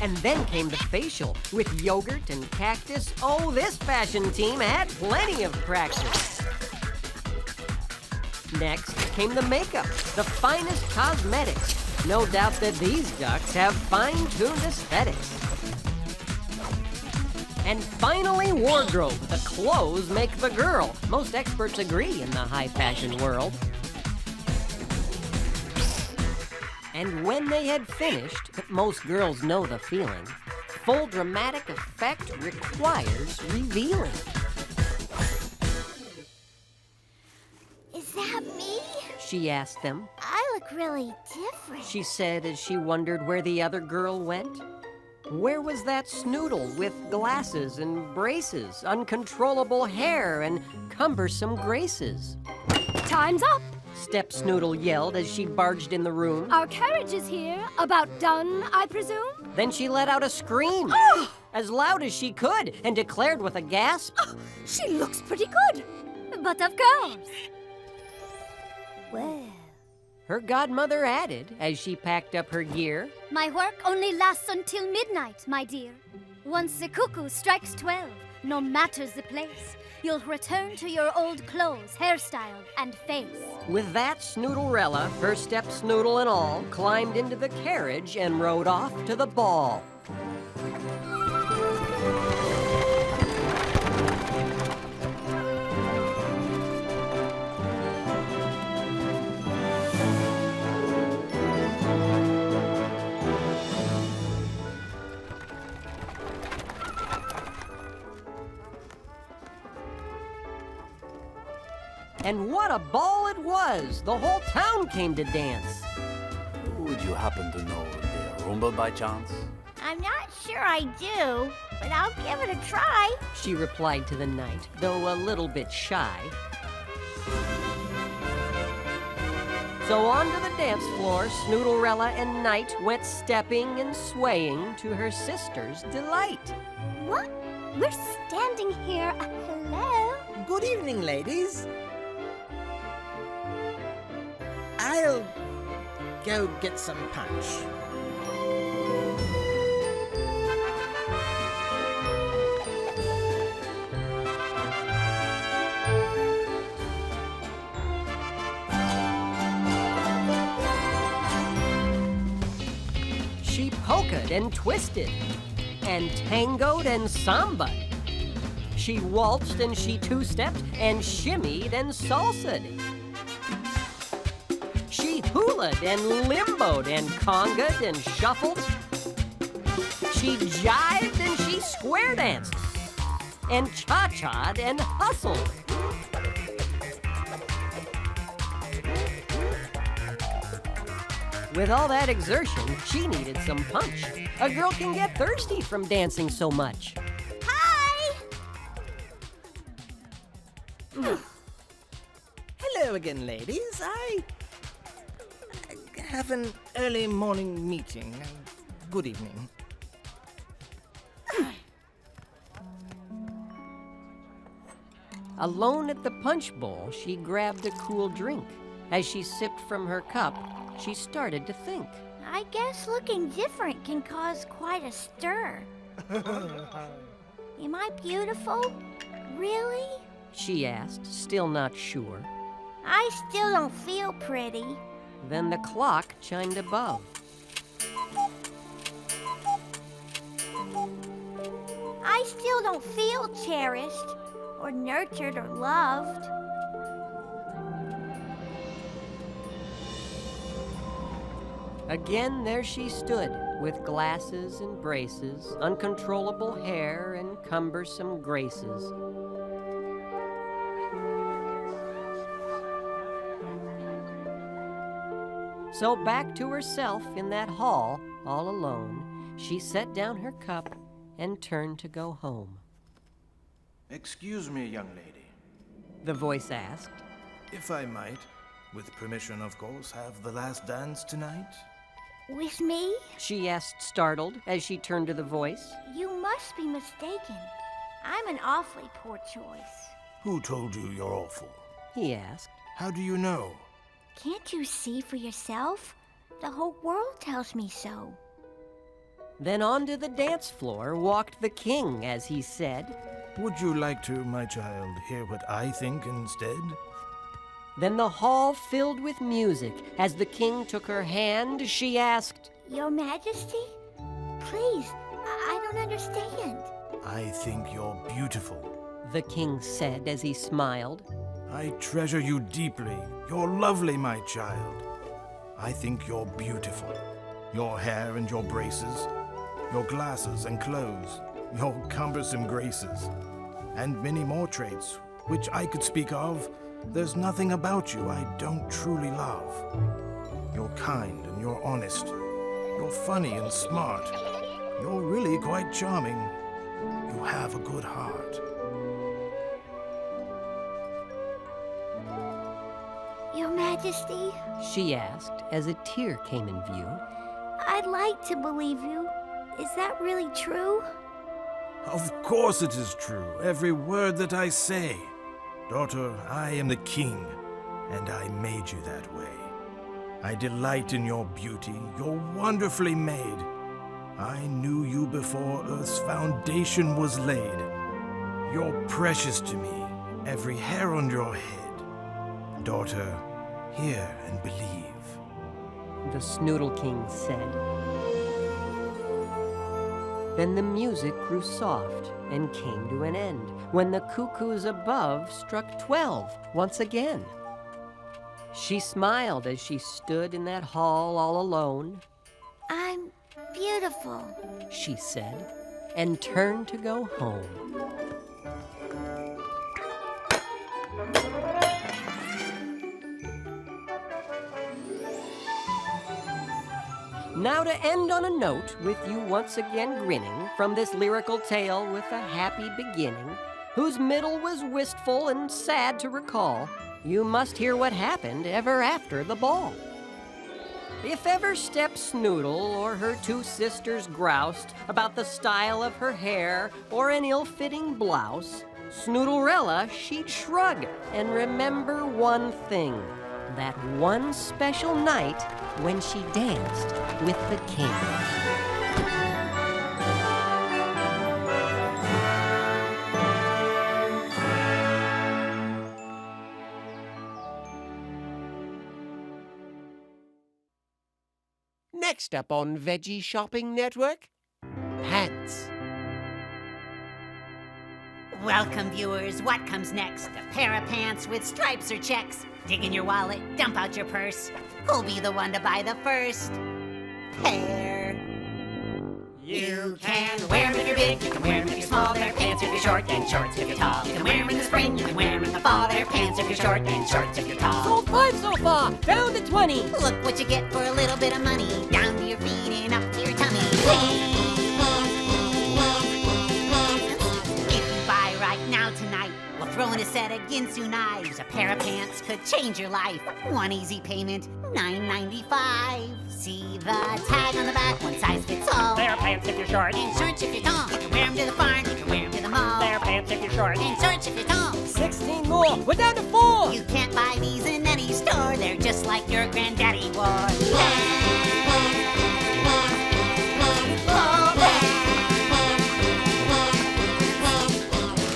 And then came the facial, with yogurt and cactus. Oh, this fashion team had plenty of practice. Next came the makeup, the finest cosmetics. No doubt that these ducks have fine-tuned aesthetics. And finally, wardrobe. The clothes make the girl. Most experts agree in the high-fashion world. And when they had finished, most girls know the feeling. Full dramatic effect requires revealing. Is that me? She asked them. I look really different. She said as she wondered where the other girl went. Where was that Snoodle with glasses and braces, uncontrollable hair and cumbersome graces? Time's up. Step Snoodle yelled as she barged in the room. Our carriage is here. About done, I presume? Then she let out a scream, as loud as she could, and declared with a gasp, She looks pretty good. But of course. Well, her godmother added as she packed up her gear. My work only lasts until midnight, my dear. Once the cuckoo strikes 12, no matter the place, you'll return to your old clothes, hairstyle, and face. With that, Snoodlerella, her step Snoodle and all, climbed into the carriage and rode off to the ball. And what a ball it was! The whole town came to dance. Would you happen to know the Roomba by chance? I'm not sure I do, but I'll give it a try. She replied to the knight, though a little bit shy. So onto the dance floor, Snooderella and Knight went stepping and swaying to her sister's delight. What? We're standing here. Hello? Good evening, ladies. I'll go get some punch. She polkaed and twisted, and tangoed and sambaed. She waltzed and she two-stepped, and shimmied and salsa'd. She hulaed and limboed and congaed and shuffled. She jived and she square danced and cha-cha'd and hustled. With all that exertion, she needed some punch. A girl can get thirsty from dancing so much. Hi! Hello again, ladies. I have an early morning meeting. Good evening. Alone at the punch bowl, she grabbed a cool drink. As she sipped from her cup, she started to think. I guess looking different can cause quite a stir. Am I beautiful? Really? She asked, still not sure. I still don't feel pretty. Then the clock chimed above. I still don't feel cherished, or nurtured, or loved. Again, there she stood, with glasses and braces, uncontrollable hair and cumbersome graces. So back to herself in that hall, all alone, she set down her cup and turned to go home. Excuse me, young lady. The voice asked. If I might, with permission, of course, have the last dance tonight? With me? She asked, startled, as she turned to the voice. You must be mistaken. I'm an awfully poor choice. Who told you you're awful? He asked. How do you know? Can't you see for yourself? The whole world tells me so. Then onto the dance floor walked the king, as he said. Would you like to, my child, hear what I think instead? Then the hall filled with music. As the king took her hand, she asked, Your Majesty? Please, I don't understand. I think you're beautiful. the king said as he smiled. I treasure you deeply. You're lovely, my child. I think you're beautiful. Your hair and your braces, your glasses and clothes, your cumbersome graces, and many more traits, which I could speak of. There's nothing about you I don't truly love. You're kind and you're honest. You're funny and smart. You're really quite charming. You have a good heart. Your Majesty, She asked as a tear came in view. I'd like to believe you. Is that really true? Of course it is true, every word that I say. Daughter, I am the king, and I made you that way. I delight in your beauty. You're wonderfully made. I knew you before Earth's foundation was laid. You're precious to me, every hair on your head. Daughter, hear and believe. The Snoodle King said. Then the music grew soft and came to an end when the cuckoos above struck 12 once again. She smiled as she stood in that hall all alone. I'm beautiful, She said, and turned to go home. Now to end on a note with you once again grinning from this lyrical tale with a happy beginning, whose middle was wistful and sad to recall, you must hear what happened ever after the ball. If ever Step Snoodle or her two sisters groused about the style of her hair or an ill-fitting blouse, Snoodlerella, she'd shrug and remember one thing, that one special night when she danced with the king. Next up on Veggie Shopping Network, pants. Welcome, viewers. What comes next? A pair of pants with stripes or checks? Dig in your wallet, dump out your purse. Who'll be the one to buy the first pair? You can wear them if you're big, you can wear them if you're small. They're pants if you're short, and shorts if you're tall. You can wear them in the spring, you can wear them in the fall. They're pants if you're short, and shorts if you're tall. Sold 5 so far, down to 20. Look what you get for a little bit of money. Down to your feet and up to your tummy. If you buy right now tonight, we'll throw in a set of Ginsu knives. A pair of pants could change your life. One easy payment, $9.95. See the tag on the back, one size fits all. They're pants if you're short. And shorts if you're tall. You can wear them to the barn, you can wear them to the mall. They're pants if you're short. And shorts if you're tall. 16 more, we're down to 4. You can't buy these in any store. They're just like your granddaddy wore.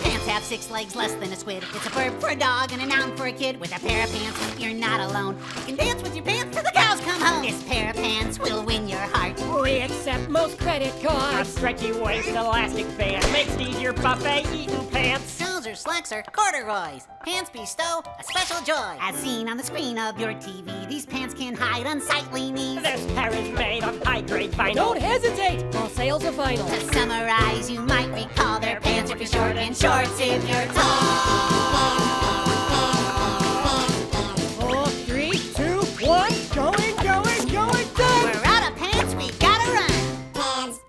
Pants have 6 legs less than a squid. It's a verb for a dog and a noun for a kid. With a pair of pants, you're not alone. You can dance with your pants till the cows come home. This pair of pants will win your heart. We accept most credit A cards. stretchy waist elastic band makes these your buffet eating pants. Trousers, slacks, or corduroys. Pants bestow a special joy. As seen on the screen of your TV, these pants can hide unsightly knees. This pair is made of high-grade vinyl. Don't hesitate, all sales are final. To summarize, you might recall they're pants if you're short and shorts if you're tall. 4, 3, 2, 1, going, done! We're out of pants, we gotta run. Pants,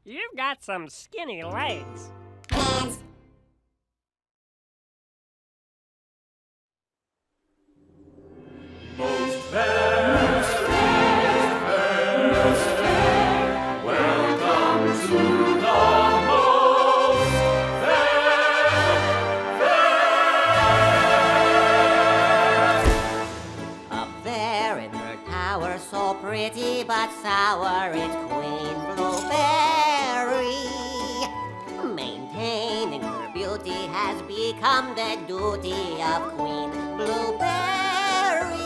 You've got some skinny legs. pants. Most fair, welcome to the most Up there in her tower, so pretty but sour, it's Queen Blueberry. Maintaining her beauty has become become the duty of Queen Blueberry.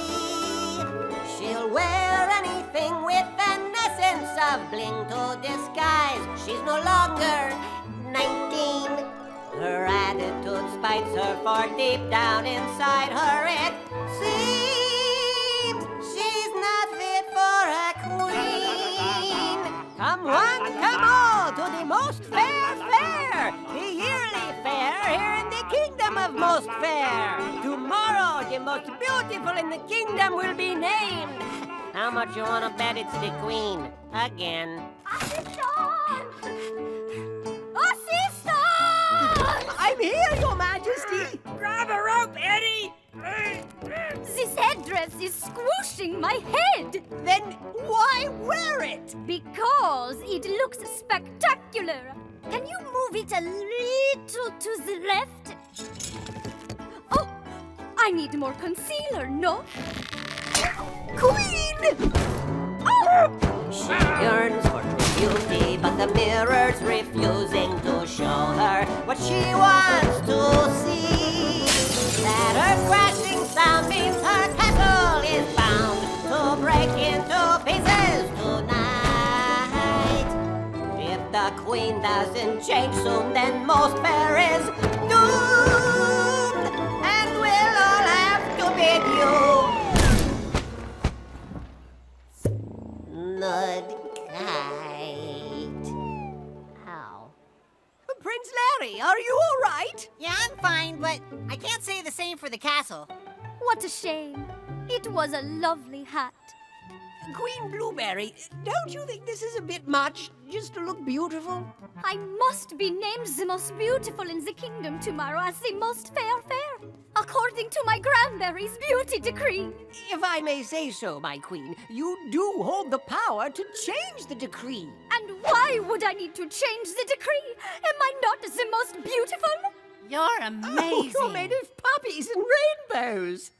She'll wear anything with an essence of bling to disguise. She's no longer 19. Her attitude spites her, for deep down inside her it seems she's not fit for a queen. Come one, come all, to the Most Fair Fair, the yearly fair here in the Kingdom of Most Fair. Tomorrow, the most beautiful in the kingdom will be named. How much you want to bet it's the Queen? Again. I'm here, Your Majesty! Grab a rope, Eddie! This headdress is squooshing my head. Then why wear it? Because it looks spectacular. Can you move it a little to the left? Oh, I need more concealer, no? Queen! Oh! She yearns for true beauty, but the mirror's refusing to show her what she wants to see. That her crashing sound means her castle is bound to break into pieces tonight. If the Queen doesn't change soon, then Most Fair is doomed, and we'll all have to bid you Mudkite. Ow. Prince Larry, are you all right? Yeah, I'm fine, but I can't say the same for the castle. What a shame. It was a lovely hat. Queen Blueberry, don't you think this is a bit much, just to look beautiful? I must be named the most beautiful in the kingdom tomorrow as the Most Fair Fair, according to my Granberry's beauty decree. If I may say so, my queen, you do hold the power to change the decree. And why would I need to change the decree? Am I not the most beautiful? You're amazing. Oh, you're made of poppies and rainbows.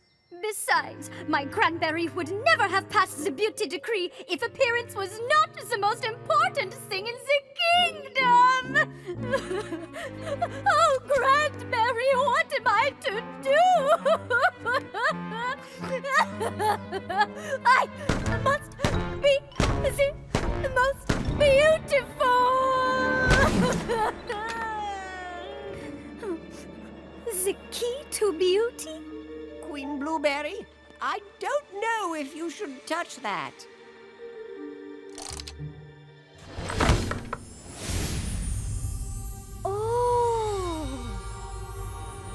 Besides, my Cranberry would never have passed the beauty decree if appearance was not the most important thing in the kingdom. Oh, Cranberry, what am I to do? I must be the most beautiful. The key to beauty? Queen Blueberry, I don't know if you should touch that. Oh!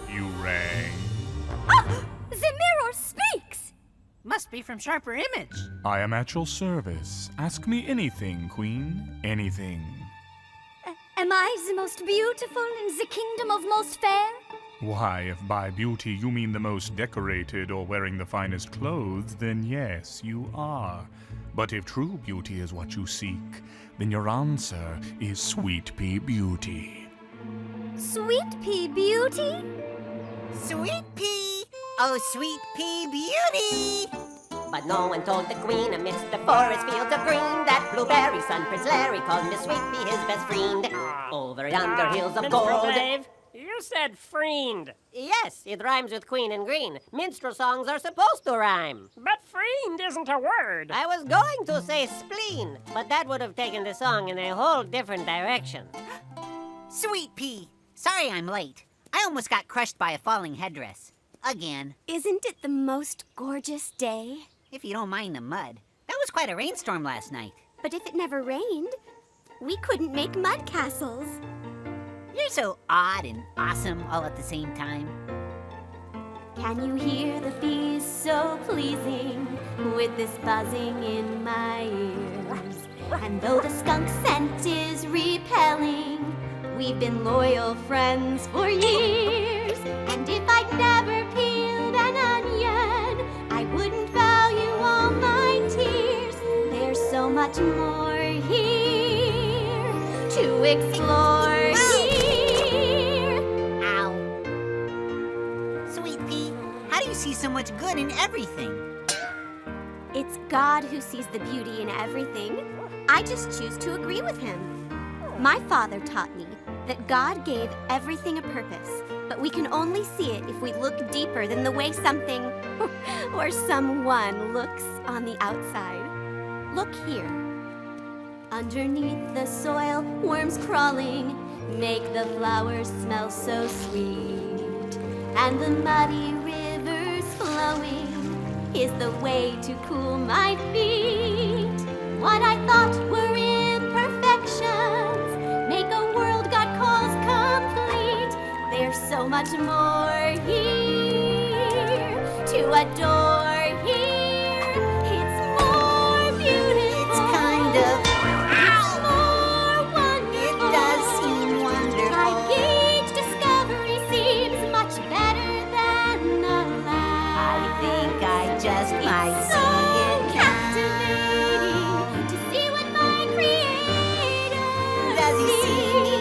You rang. Ah! The mirror speaks! Must be from Sharper Image. I am at your service. Ask me anything, Queen. Anything. Am I the most beautiful in the kingdom of Most Fair? Why, if by beauty you mean the most decorated or wearing the finest clothes, then yes, you are. But if true beauty is what you seek, then your answer is Sweet Pea Beauty. Sweet Pea Beauty? Sweet Pea! Oh, Sweet Pea Beauty! But no one told the Queen amidst the forest fields of green that Blueberry son Prince Larry called Miss Sweet Pea his best friend. Over yonder hills of Minstrel gold. Dave, you said friend. Yes, it rhymes with queen and green. Minstrel songs are supposed to rhyme. But friend isn't a word. I was going to say spleen, but that would have taken the song in a whole different direction. Sweet Pea! Sorry I'm late. I almost got crushed by a falling headdress. Again. Isn't it the most gorgeous day? If you don't mind the mud. That was quite a rainstorm last night. But if it never rained, we couldn't make mud castles. You're so odd and awesome all at the same time. Can you hear the bees so pleasing with this buzzing in my ears? And though the skunk scent is repelling, we've been loyal friends for years. And if I'd never peeled an onion, I wouldn't value all my tears. There's so much more here to explore. See so much good in everything. It's God who sees the beauty in everything. I just choose to agree with him. My father taught me that God gave everything a purpose, But we can only see it if we look deeper than the way something or someone looks on the outside. Look here. Underneath the soil, worms crawling make the flowers smell so sweet. And the muddy rivers flowing is the way to cool my feet. What I thought were imperfections make a world God calls complete. There's so much more here to adore here. It's more beautiful. It's kind of... It's more wonderful. It does seem wonderful. Like each discovery seems much better than the last. I think I just might It's see so it now. captivating to see what my creator Does he see me?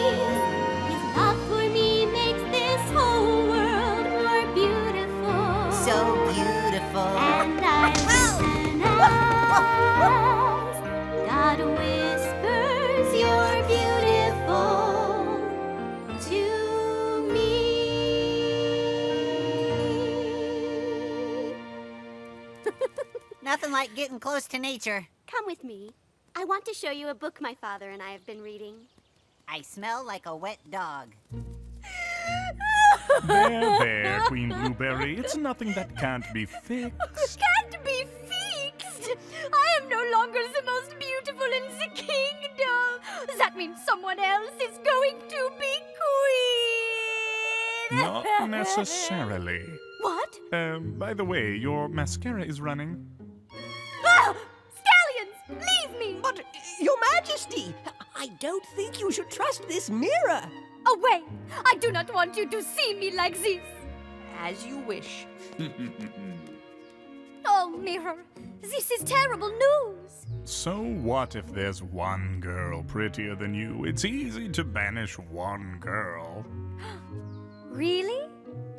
His love for me makes this whole world more beautiful. So beautiful. And I listen as God whispers, "You're beautiful" to me. Nothing like getting close to nature. Come with me. I want to show you a book my father and I have been reading. I smell like a wet dog. There, Queen Blueberry. It's nothing that can't be fixed. Can't be fixed! I am no longer the most beautiful in the kingdom! That means someone else is going to be queen! Not necessarily. What? By the way, your mascara is running. Ah! Scallions! Leave me! But, Your Majesty, I don't think you should trust this mirror. Away! I do not want you to see me like this! As you wish. Oh, mirror, this is terrible news! So what if there's one girl prettier than you? It's easy to banish one girl. Really?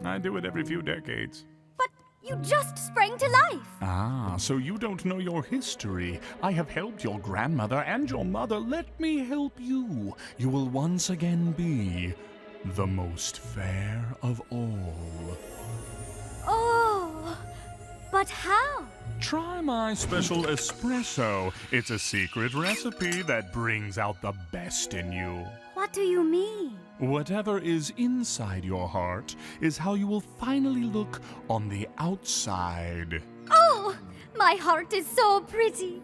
I do it every few decades. But you just sprang to life! Ah, so you don't know your history. I have helped your grandmother and your mother. Let me help you. You will once again be the most fair of all. Oh, but how? Try my special espresso. It's a secret recipe that brings out the best in you. What do you mean? Whatever is inside your heart is how you will finally look on the outside. Oh, my heart is so pretty.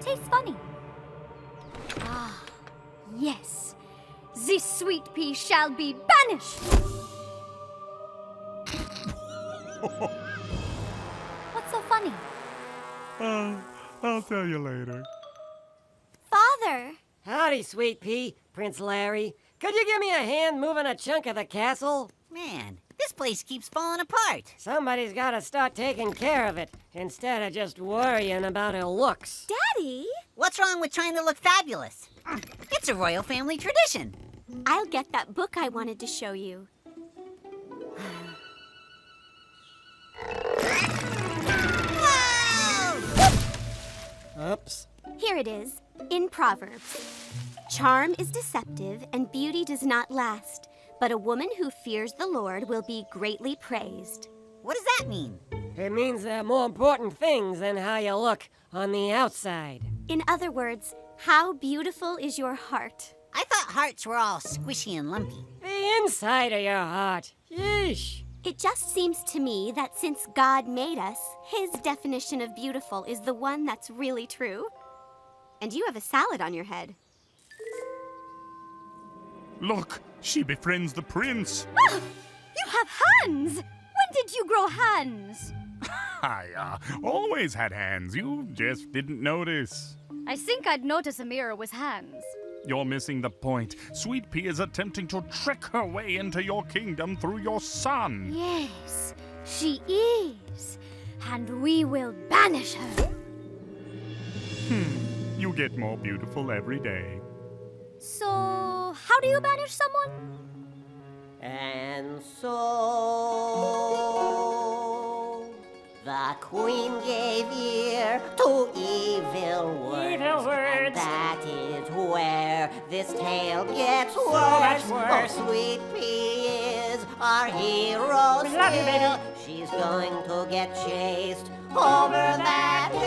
Tastes funny. Ah, yes. This sweet pea shall be banished. What's so funny? I'll tell you later. Father! Howdy, Sweet Pea, Prince Larry. Could you give me a hand moving a chunk of the castle? Man, this place keeps falling apart. Somebody's gotta start taking care of it, instead of just worrying about her looks. Daddy? What's wrong with trying to look fabulous? It's a royal family tradition. I'll get that book I wanted to show you. Oops. Here it is, in Proverbs. Charm is deceptive and beauty does not last, but a woman who fears the Lord will be greatly praised. What does that mean? It means there are more important things than how you look on the outside. In other words, how beautiful is your heart? I thought hearts were all squishy and lumpy. The inside of your heart. Yeesh. It just seems to me that since God made us, his definition of beautiful is the one that's really true. And you have a salad on your head. Look, she befriends the prince. Ah, you have hands! When did you grow hands? I always had hands. You just didn't notice. I think I'd notice a mirror with hands. You're missing the point. Sweet Pea is attempting to trick her way into your kingdom through your son. Yes, she is. And we will banish her. You get more beautiful every day. So, how do you banish someone? And so the queen gave ear to evil words. And that is where However, this tale gets worse. Oh, Sweet Pea is our hero still. She's going to get chased over that hill.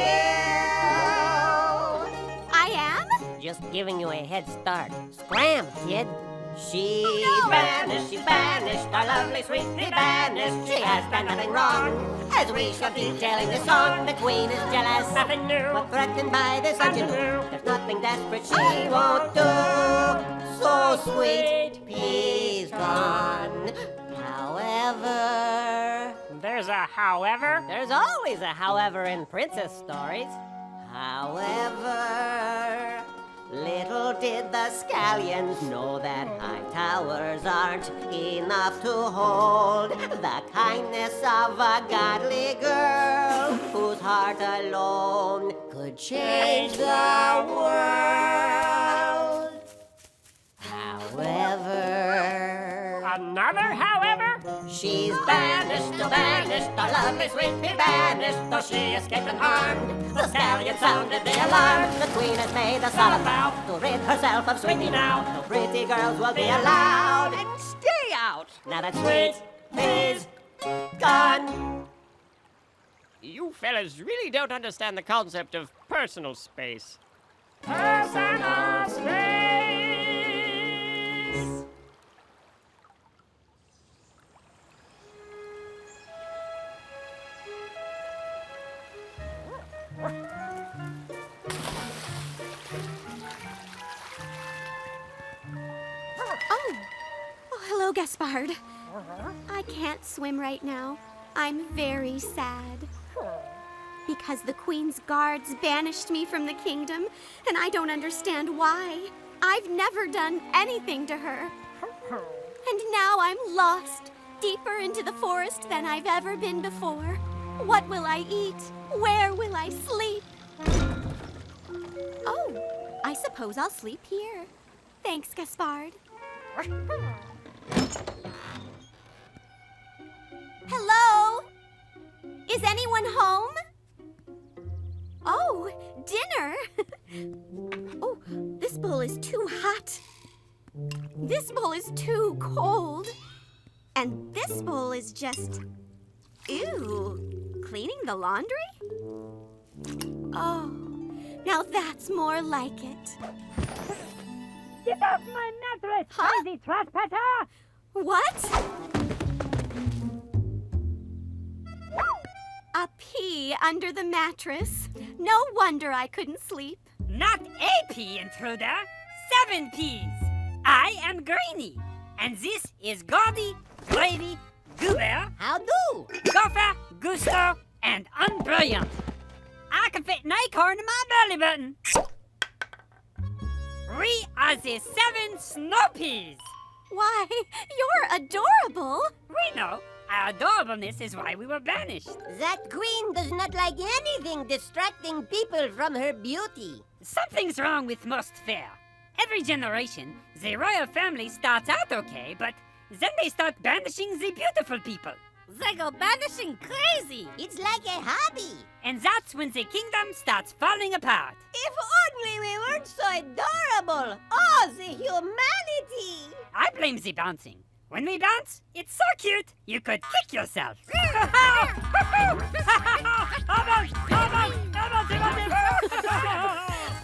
I am? Just giving you a head start. Scram, kid. She's banished, our lovely Sweet Pea banished. She has done nothing wrong. As we shall detailing this song, the queen is jealous, nothing new, but threatened by this ingenue. There's nothing desperate she won't do. So Sweet Pea's gone. However... There's a however? There's always a however in princess stories. However... Little did the scallions know that high towers aren't enough to hold the kindness of a godly girl whose heart alone could change the world. However... Another however? She's banished, our lovely Sweet Pea banished, though she escaped unharmed. The scallion sounded the alarm. The queen has made a solemn vow to rid herself of Sweet Pea now. No pretty girls will be allowed. And stay out! Now that Sweet Pea's gone. You fellas really don't understand the concept of personal space. Personal space! Oh, hello, Gaspard. I can't swim right now. I'm very sad. Because the Queen's guards banished me from the kingdom, and I don't understand why. I've never done anything to her. And now I'm lost, deeper into the forest than I've ever been before. What will I eat? Where will I sleep? Oh, I suppose I'll sleep here. Thanks, Gaspard. Hello? Is anyone home? Oh, dinner. Oh, this bowl is too hot. This bowl is too cold. And this bowl is just... Ew. Cleaning the laundry? Oh, now that's more like it. Get off my mattress, crazy trespasser! What? A pea under the mattress. No wonder I couldn't sleep. Not a pea, intruder. 7 peas. I am Greenie, and this is Gordy, Gravy, Goober. How do? Gopher, Gusto, and Unbrilliant. I can fit an acorn in my belly button. We are the 7 snow peas. Why, you're adorable. We know. Our adorableness is why we were banished. That queen does not like anything distracting people from her beauty. Something's wrong with most fair. Every generation, the royal family starts out okay, but then they start banishing the beautiful people. They go banishing crazy. It's like a hobby. And that's when the kingdom starts falling apart. If only we weren't so adorable. Oh, the humanity. I blame the bouncing. When we bounce, it's so cute, you could kick yourself.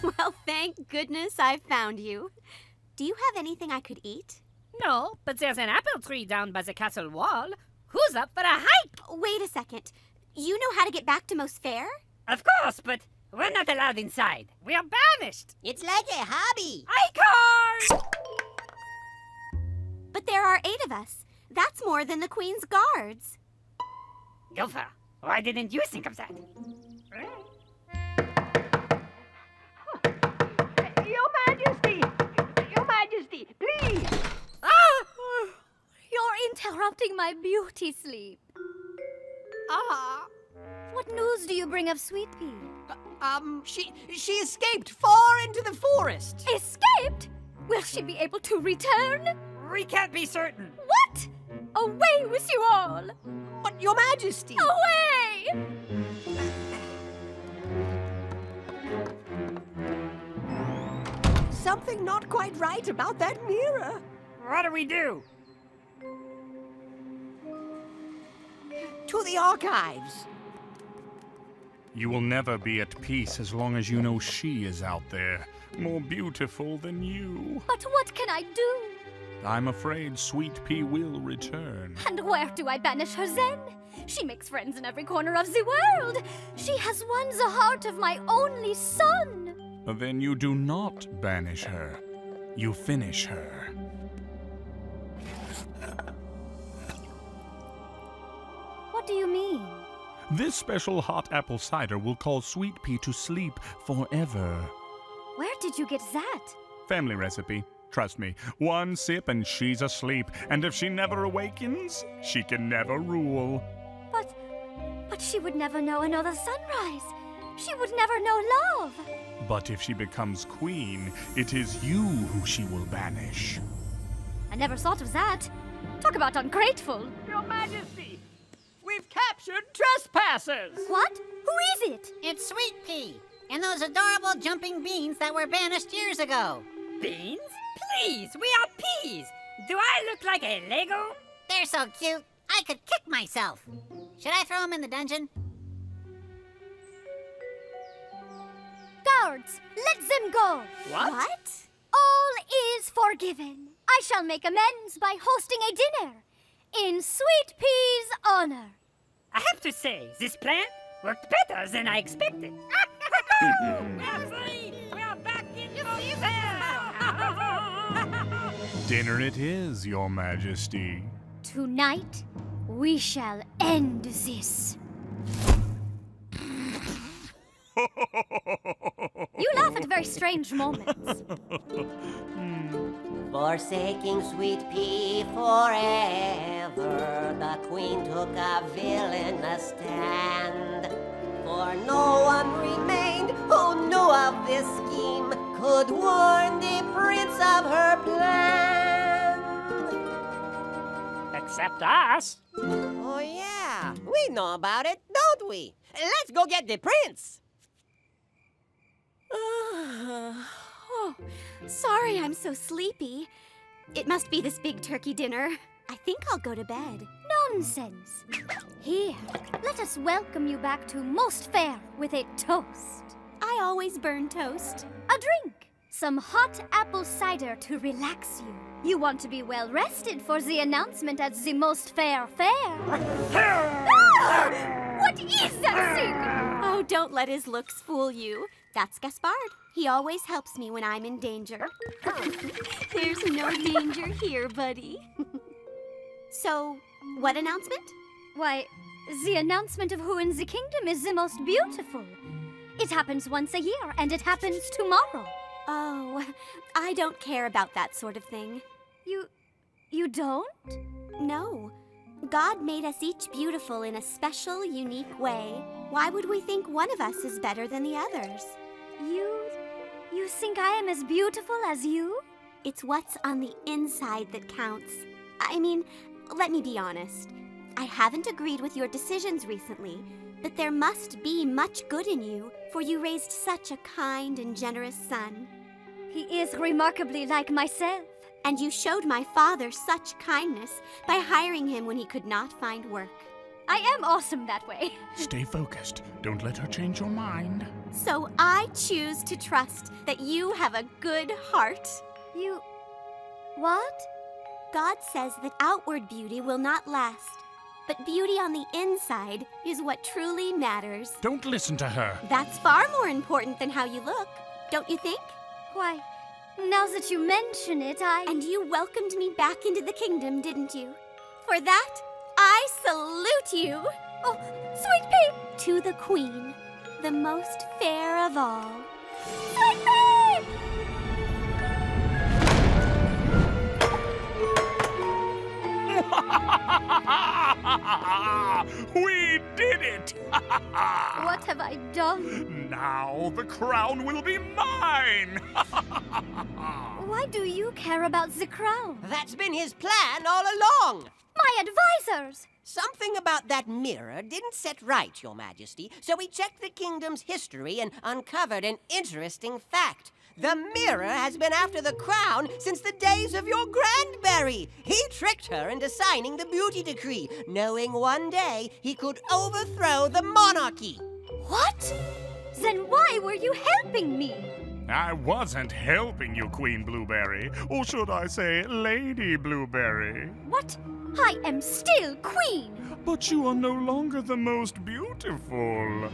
Well, thank goodness I found you. Do you have anything I could eat? No, but there's an apple tree down by the castle wall. Who's up for a hike? Wait a second. You know how to get back to Most Fair? Of course, but we're not allowed inside. We're banished. It's like a hobby. Acorn! But there are 8 of us. That's more than the Queen's guards. Gopher, why didn't you think of that? Your Majesty, please! Ah! You're interrupting my beauty sleep. Ah. What news do you bring of Sweet Pea? She escaped far into the forest. Escaped? Will she be able to return? We can't be certain. What? Away with you all! But, Your Majesty! Away! something not quite right about that mirror. What do we do? To the archives. You will never be at peace as long as you know she is out there, more beautiful than you. But what can I do? I'm afraid Sweet Pea will return. And where do I banish her then? She makes friends in every corner of the world. She has won the heart of my only son. Then you do not banish her. You finish her. What do you mean? This special hot apple cider will cause Sweet Pea to sleep forever. Where did you get that? Family recipe. Trust me, one sip and she's asleep. And if she never awakens, she can never rule. But she would never know another sunrise. She would never know love. But if she becomes queen, it is you who she will banish. I never thought of that. Talk about ungrateful. Your Majesty, we've captured trespassers. What? Who is it? It's Sweet Pea and those adorable jumping beans that were banished years ago. Beans? Please, we are peas. Do I look like a Lego? They're so cute, I could kick myself. Should I throw them in the dungeon? Guards, let them go. What? All is forgiven. I shall make amends by hosting a dinner in Sweet Pea's honor. I have to say, this plan worked better than I expected. We're free! We're back in Dinner it is, Your Majesty. Tonight, we shall end this. You laugh at very strange moments. Forsaking Sweet Pea forever, the queen took a villainous stand. For no one remained who knew of this scheme, could warn the prince of her plan. Except us. Oh yeah, we know about it, don't we? Let's go get the prince. Oh, sorry I'm so sleepy. It must be this big turkey dinner. I think I'll go to bed. Nonsense. Here, let us welcome you back to Most Fair with a toast. I always burn toast. A drink. Some hot apple cider to relax you. You want to be well rested for the announcement at the Most Fair Fair. Ah! What is that thing? Oh, don't let his looks fool you. That's Gaspard. He always helps me when I'm in danger. There's no danger here, buddy. So, what announcement? Why, the announcement of who in the kingdom is the most beautiful. It happens once a year, and it happens tomorrow. Oh, I don't care about that sort of thing. You don't? No. God made us each beautiful in a special, unique way. Why would we think one of us is better than the others? You think I am as beautiful as you? It's what's on the inside that counts. I mean, let me be honest. I haven't agreed with your decisions recently, but there must be much good in you, for you raised such a kind and generous son. He is remarkably like myself. And you showed my father such kindness by hiring him when he could not find work. I am awesome that way. Stay focused. Don't let her change your mind. So I choose to trust that you have a good heart. You... what? God says that outward beauty will not last, but beauty on the inside is what truly matters. Don't listen to her. That's far more important than how you look, don't you think? Why, now that you mention it, And you welcomed me back into the kingdom, didn't you? For that, I salute you! Oh, Sweet Pea! To the Queen, the most fair of all. Sweet Pea! We did it! What have I done? Now the crown will be mine! Why do you care about the crown? That's been his plan all along. My advisors! Something about that mirror didn't set right, Your Majesty, so we checked the kingdom's history and uncovered an interesting fact. The mirror has been after the crown since the days of your grandberry. He tricked her into signing the beauty decree, knowing one day he could overthrow the monarchy. What? Then why were you helping me? I wasn't helping you, Queen Blueberry. Or should I say, Lady Blueberry. What? I am still queen. But you are no longer the most beautiful.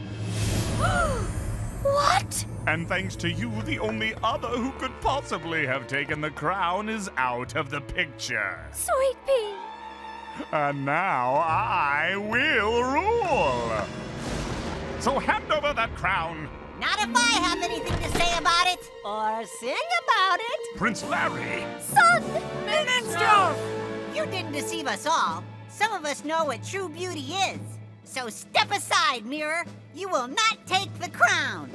What? And thanks to you, the only other who could possibly have taken the crown is out of the picture. Sweet Pea. And now I will rule. So hand over that crown. Not if I have anything to say about it. Or sing about it. Prince Larry. Son! Minstrel! You didn't deceive us all. Some of us know what true beauty is. So step aside, mirror. You will not take the crown.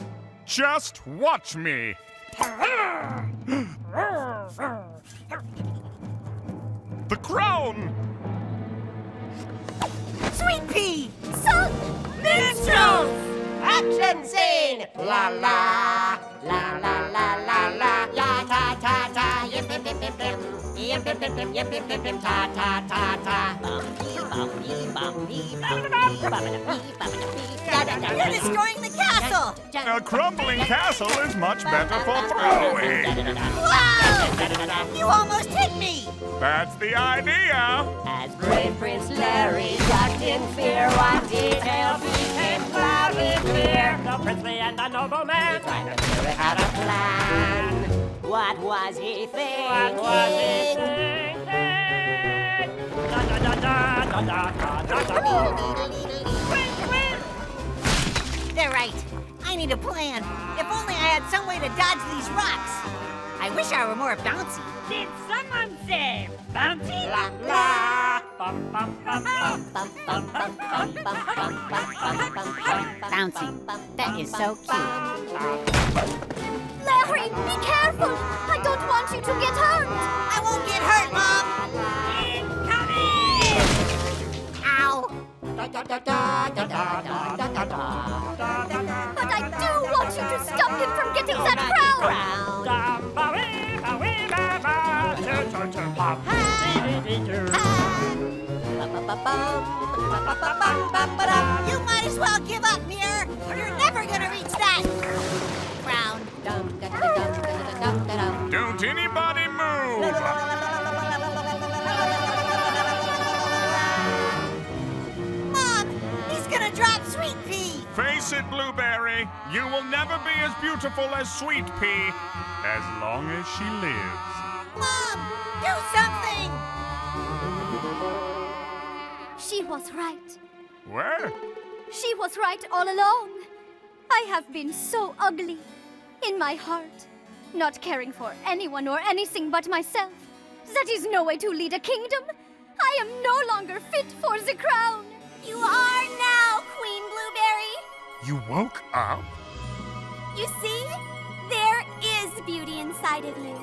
Just watch me. The crown! Sweet Pea! Son! Minstrel! Action scene! La la, la la la la la, la ta ta ta, yip yip yip yip yip, yip yip yip yip yip yip yip, ta ta ta ta. You're destroying the castle! A crumbling castle is much better for throwing. Wow! You almost hit me! That's the idea. As brave Prince Larry ducked in fear, one detail became cloudy clear. The princely and the nobleman. Trying to figure out a plan. What was he thinking? What was he thinking? Da da da da da da da da da. They're right. I need a plan. If only I had some way to dodge these rocks. I wish I were more bouncy. Did someone say bouncy? La la. Bouncy. That is so cute. Larry, be careful! I don't want you to get hurt! I won't get hurt, Mom! Incoming! Ow! But I do want you to stop him from getting that crown! You might as well give up, Mirror. You're never gonna reach that crown. Don't anybody move. Mom, he's gonna drop Sweet Pea. Face it, Blueberry. You will never be as beautiful as Sweet Pea as long as she lives. Mom, do something. She was right. Where? She was right all along. I have been so ugly in my heart, not caring for anyone or anything but myself. That is no way to lead a kingdom. I am no longer fit for the crown. You are now, Queen Blueberry. You woke up? You see? There is beauty inside of you.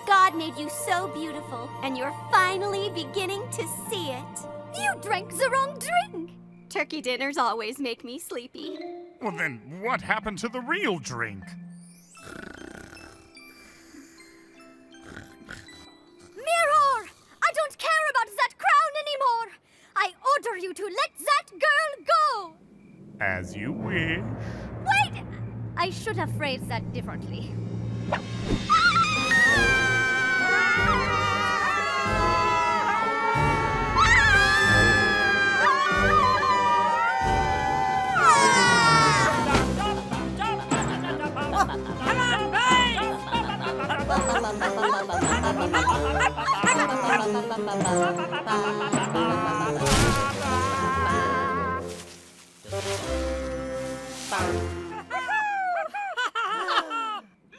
God made you so beautiful, and you're finally beginning to see it. You drank the wrong drink. Turkey dinners always make me sleepy. Well, then what happened to the real drink? Mirror! I don't care about that crown anymore. I order you to let that girl go. As you wish. Wait! I should have phrased that differently.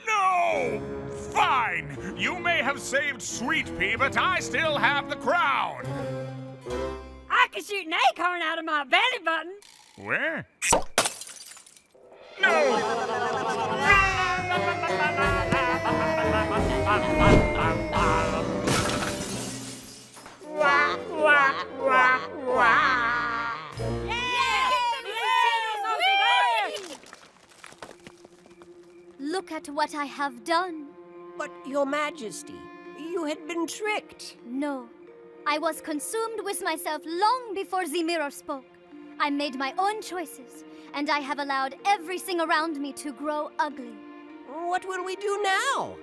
No! Fine! You may have saved Sweet Pea, but I still have the crown! I can shoot an acorn out of my belly button. Where? No! Look look at what I have done. But, Your Majesty, you had been tricked. No, I was consumed with myself long before the mirror spoke. I made my own choices, and I have allowed everything around me to grow ugly. What will we do now?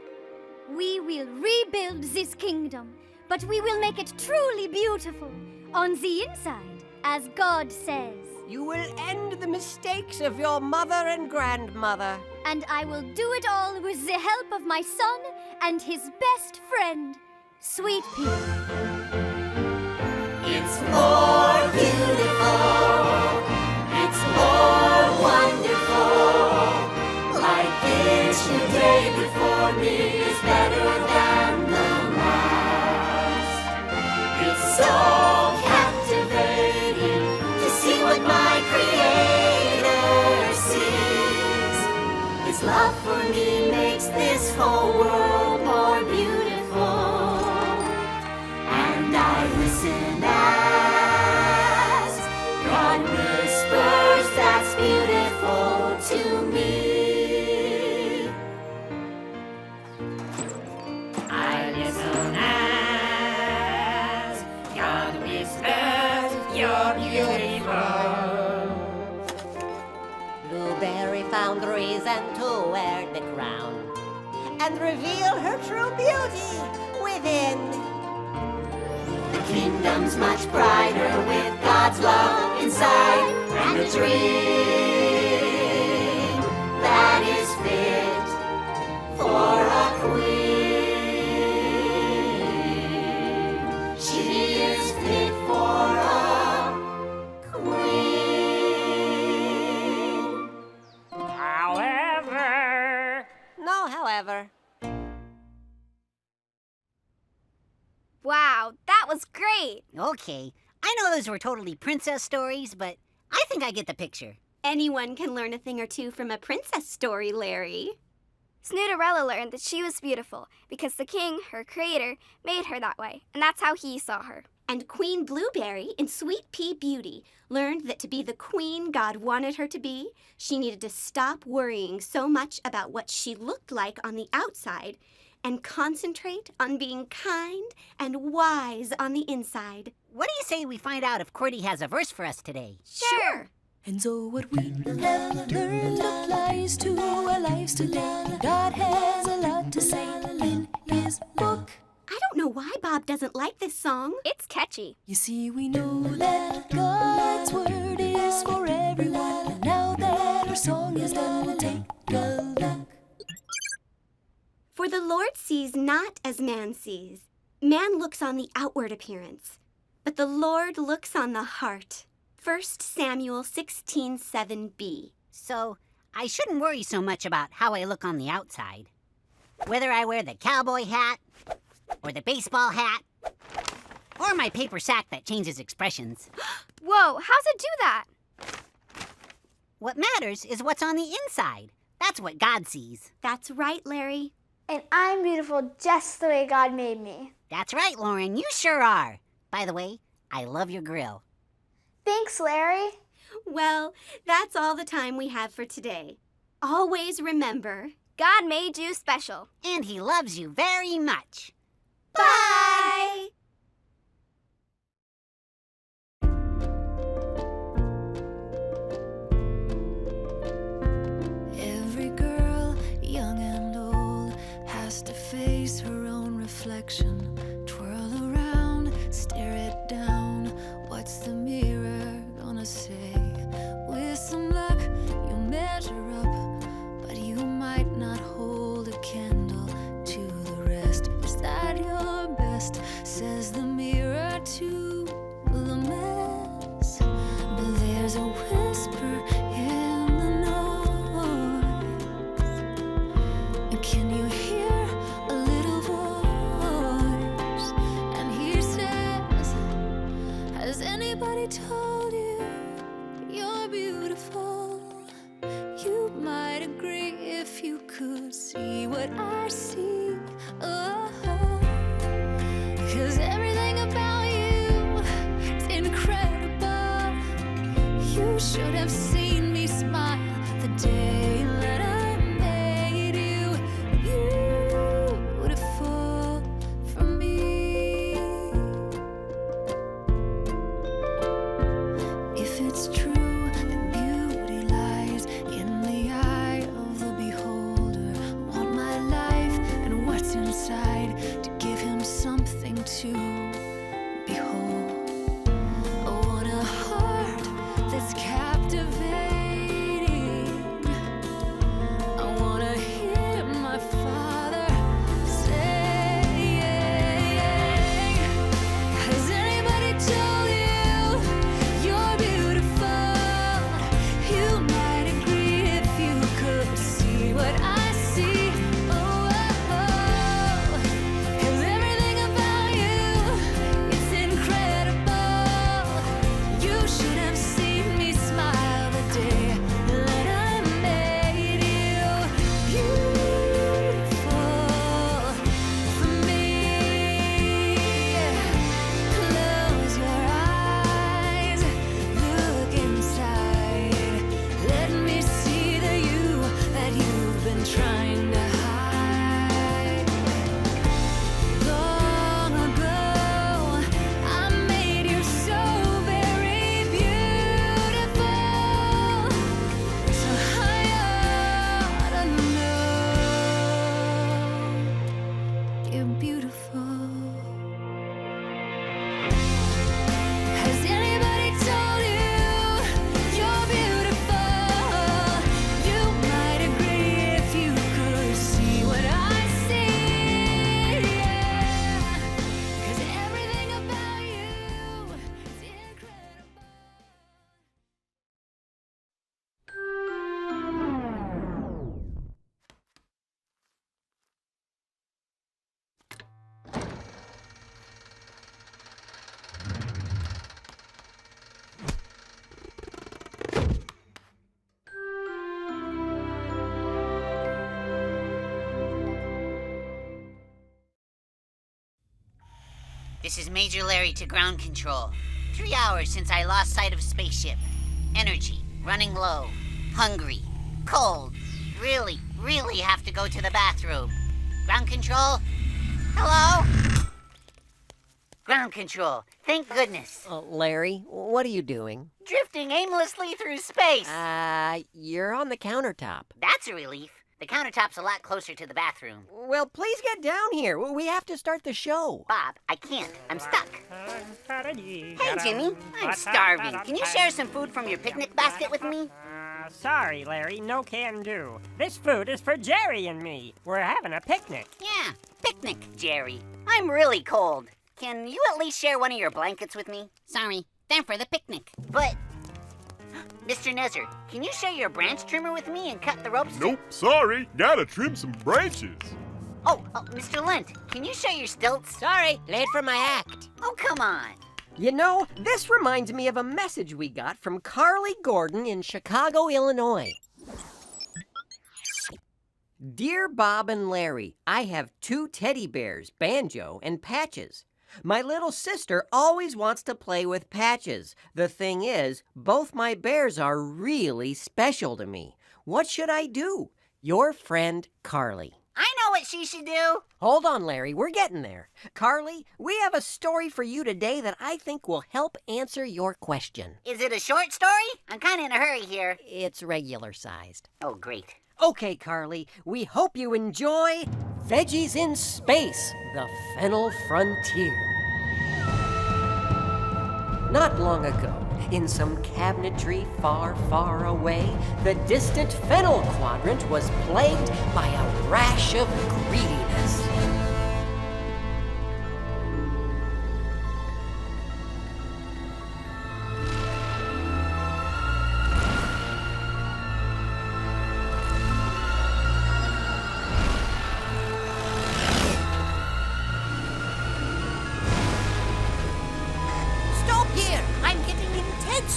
We will rebuild this kingdom, but we will make it truly beautiful on the inside, as God says. You will end the mistakes of your mother and grandmother. And I will do it all with the help of my son and his best friend, Sweet Pea. It's more beautiful. It's more wonderful. Like each new day before me is better than the last. It's so captivating to see what my Creator sees. His love for me makes this whole world more beautiful. And I listen as God whispers that's beautiful to me. I listen as God whispers you're beautiful. Blueberry found reason to wear the crown and reveal her true beauty within. The kingdom's much brighter with God's love inside, and a dream that is fit for a queen. She is fit for a queen. However, No, however. Wow, that was great! Okay, I know those were totally princess stories, but I think I get the picture. Anyone can learn a thing or two from a princess story, Larry. Snooderella learned that she was beautiful because the king, her creator, made her that way, and that's how he saw her. And Queen Blueberry in Sweet Pea Beauty learned that to be the queen God wanted her to be, she needed to stop worrying so much about what she looked like on the outside and concentrate on being kind and wise on the inside. What do you say we find out if Cordy has a verse for us today? Sure. And so what we have learned applies to our lives today. God has a lot to say in his book. I don't know why Bob doesn't like this song. It's catchy. You see, we know that God's word is for everyone. And now that our song is done, we'll take a look. For the Lord sees not as man sees. Man looks on the outward appearance, but the Lord looks on the heart. 1 Samuel 16:7b. So, I shouldn't worry so much about how I look on the outside. Whether I wear the cowboy hat, or the baseball hat, or my paper sack that changes expressions. Whoa, how's it do that? What matters is what's on the inside. That's what God sees. That's right, Larry. And I'm beautiful just the way God made me. That's right, Lauren, you sure are. By the way, I love your grill. Thanks, Larry. Well, that's all the time we have for today. Always remember, God made you special. And he loves you very much. Bye! Every girl, young and old, has to face her own reflection. Twirl around, stare it down. What's the mirror gonna say? With some luck, you'll measure up, but you might not hold a candle to the rest. Is that your best? Says the mirror to the mess. But there's a whisper in the noise. Can you hear a little voice? And he says, has anybody told you you're beautiful? You might agree if you could see what I see. Oh, 'cause everything about you is incredible. You should have seen me smile the day that I made you This is Major Larry to ground control. 3 hours since I lost sight of spaceship. Energy, running low. Hungry, cold. Really, really have to go to the bathroom. Ground control? Hello? Ground control, thank goodness. Larry, what are you doing? Drifting aimlessly through space. You're on the countertop. That's a relief. The countertop's a lot closer to the bathroom. Well, please get down here. We have to start the show. Bob, I can't. I'm stuck. Hey, Jimmy. I'm starving. Can you share some food from your picnic basket with me? Sorry, Larry. No can do. This food is for Jerry and me. We're having a picnic. Yeah, picnic, Jerry. I'm really cold. Can you at least share one of your blankets with me? Sorry, they're for the picnic. But... Mr. Nezzer, can you share your branch trimmer with me and cut the ropes? Nope, sorry. Gotta trim some branches. Oh, Mr. Lent, can you share your stilts? Sorry, late for my act. Oh, come on. You know, this reminds me of a message we got from Carly Gordon in Chicago, Illinois. Dear Bob and Larry, I have 2 teddy bears, Banjo and Patches. My little sister always wants to play with Patches. The thing is, both my bears are really special to me. What should I do? Your friend, Carly. I know what she should do. Hold on, Larry. We're getting there. Carly, we have a story for you today that I think will help answer your question. Is it a short story? I'm kind of in a hurry here. It's regular sized. Oh, great. Okay, Carly, we hope you enjoy Veggies in Space, the Fennel Frontier. Not long ago, in some cabinetry far, far away, the distant Fennel Quadrant was plagued by a rash of greediness.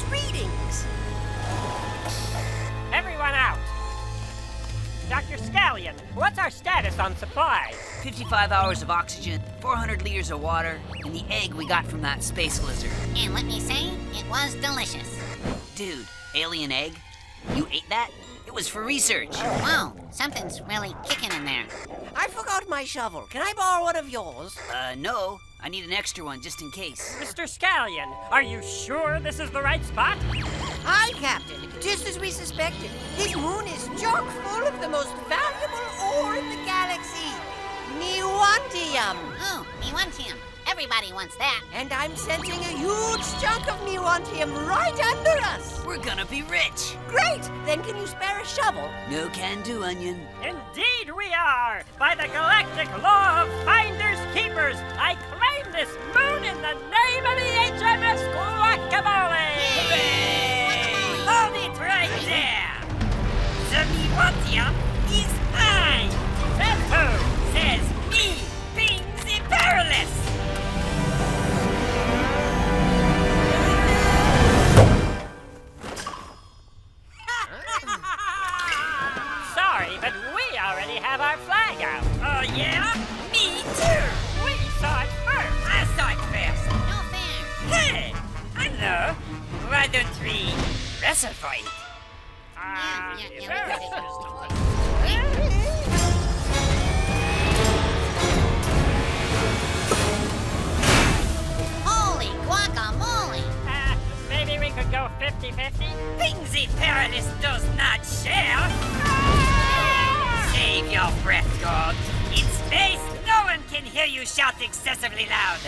Readings. Everyone out. Dr. Scallion, what's our status on supplies? 55 hours of oxygen, 400 liters of water, and the egg we got from that space lizard. And let me say, it was delicious. Dude, alien egg? You ate that? It was for research. Wow, something's really kicking in there. I forgot my shovel. Can I borrow one of yours? No. I need an extra one just in case. Mr. Scallion, are you sure this is the right spot? Aye, Captain. Just as we suspected. This moon is chock full of the most valuable ore in the galaxy. Mewantium. Oh, Mewantium. Everybody wants that. And I'm sensing a huge chunk of Mewantium right under us. We're gonna be rich. Great! Then can you spare a shovel? No can do, Onion. Indeed we are! By the galactic law of finders keepers, I claim this moon in the name of the HMS Guacamole! Hooray! Hold it right there! The Mewantium is mine! Says who? Says me, being the perilous! Sorry, but we already have our flag out. Oh, yeah? Me too! We saw it first. I saw it first. No fair. Hey! I know. Why don't we wrestle for it? Holy guacamole! Maybe we could go 50-50? Things the perilous does not share! Save your breath, God. In space, no one can hear you shout excessively loud.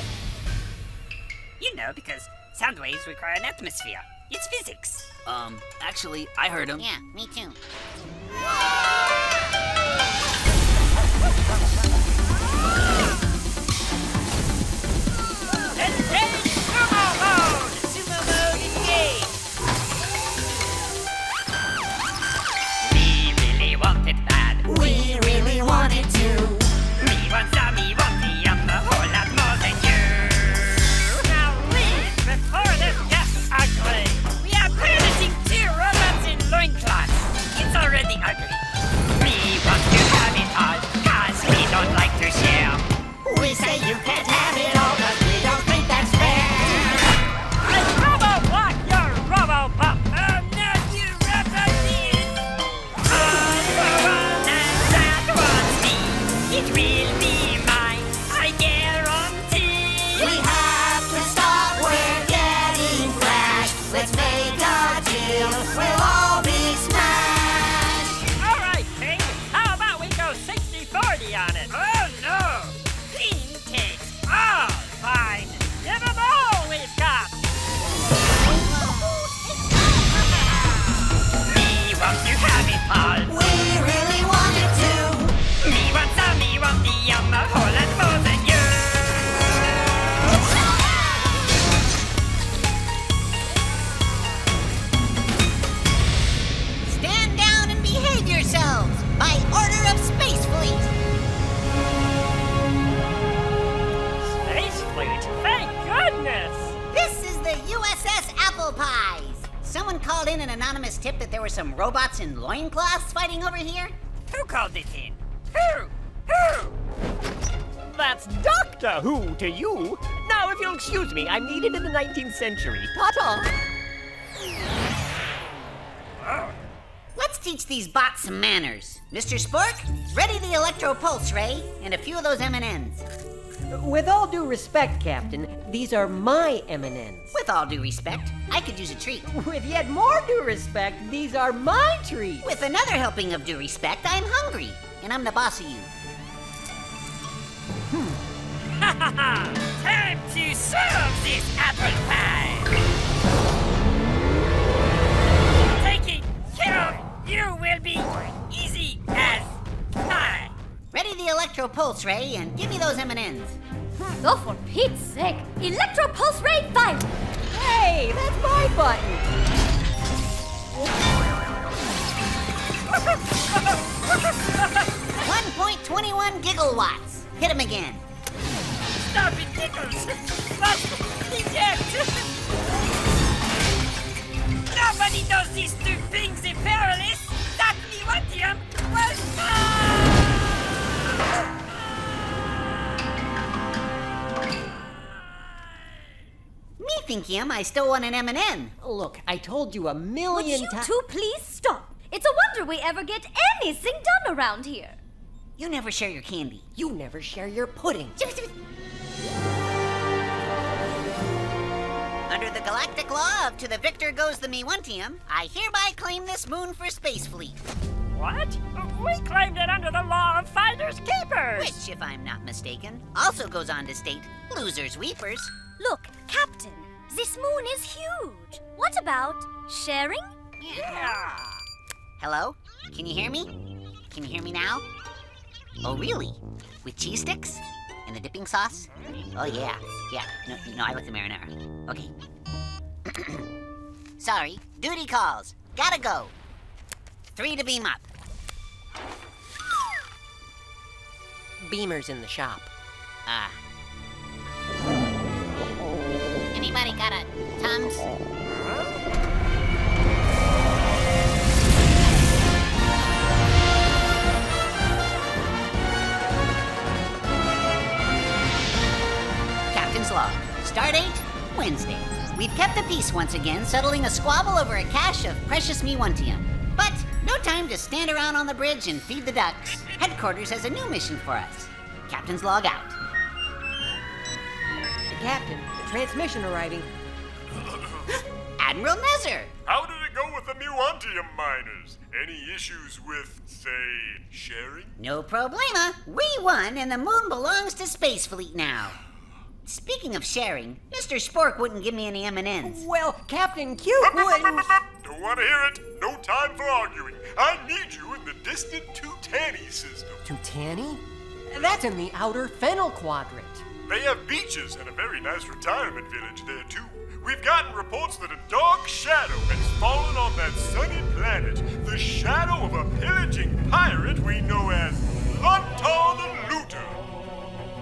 You know, because sound waves require an atmosphere. It's physics. Actually, I heard him. Yeah, me too. Engage sumo mode! Sumo mode engaged! We really want it bad. We really want it too. We want some Mewantium, a whole lot more than you. Now leave before this gets ugly. We are piloting 2 robots in loincloths. It's already ugly. called in an anonymous tip that there were some robots in loincloths fighting over here? Who called it in? Who? Who? That's Doctor Who to you. Now, if you'll excuse me, I'm needed in the 19th century. Ta-ta! Let's teach these bots some manners. Mr. Spork, ready the electro pulse ray and a few of those M&Ms. With all due respect, Captain, these are my M&Ms. With all due respect, I could use a treat. With yet more due respect, these are my treats. With another helping of due respect, I'm hungry, and I'm the boss of you. Time to serve this apple pie! Taking care of you will be easy as pie. Ready the electro pulse ray and give me those M&Ms. Oh, for Pete's sake! Electro Pulse Ray Fire! Hey, that's my button! 1.21 gigawatts. Hit him again. Stop it, Nichols! Must eject! Nobody knows these two things are perilous! That Miwantium was Me thinking I still want an M&M. Look, I told you a million Would you times. two please stop? It's a wonder we ever get anything done around here. You never share your candy. You never share your pudding. Under the galactic law of to the victor goes the Miwantium, I hereby claim this moon for Space Fleet. What? We claimed it under the law of finders keepers! Which, if I'm not mistaken, also goes on to state losers weepers. Look, Captain, this moon is huge. What about sharing? Yeah. Hello? Can you hear me? Can you hear me now? Oh, really? With cheese sticks? And the dipping sauce? Oh, yeah. Yeah. No, I like the marinara. Okay. Sorry. Duty calls. Gotta go. 3 to beam up. Beamer's in the shop. Ah. Anybody got a Tums? Captain's log. Start date, Wednesday. We've kept the peace once again, settling a squabble over a cache of precious Miwantium. But no time to stand around on the bridge and feed the ducks. Headquarters has a new mission for us. Captain's log out. Captain, the transmission arriving. Admiral Nezer! How did it go with the Miwantium miners? Any issues with, say, sharing? No problema. We won, and the moon belongs to Space Fleet now. Speaking of sharing, Mr. Spork wouldn't give me any M&Ms. Well, Captain Cuke wouldn't... Don't want to hear it. No time for arguing. I need you in the distant Tutani system. Tutani? That's in the outer Fennel Quadrant. They have beaches and a very nice retirement village there, too. We've gotten reports that a dark shadow has fallen on that sunny planet. The shadow of a pillaging pirate we know as Luntar the Looter.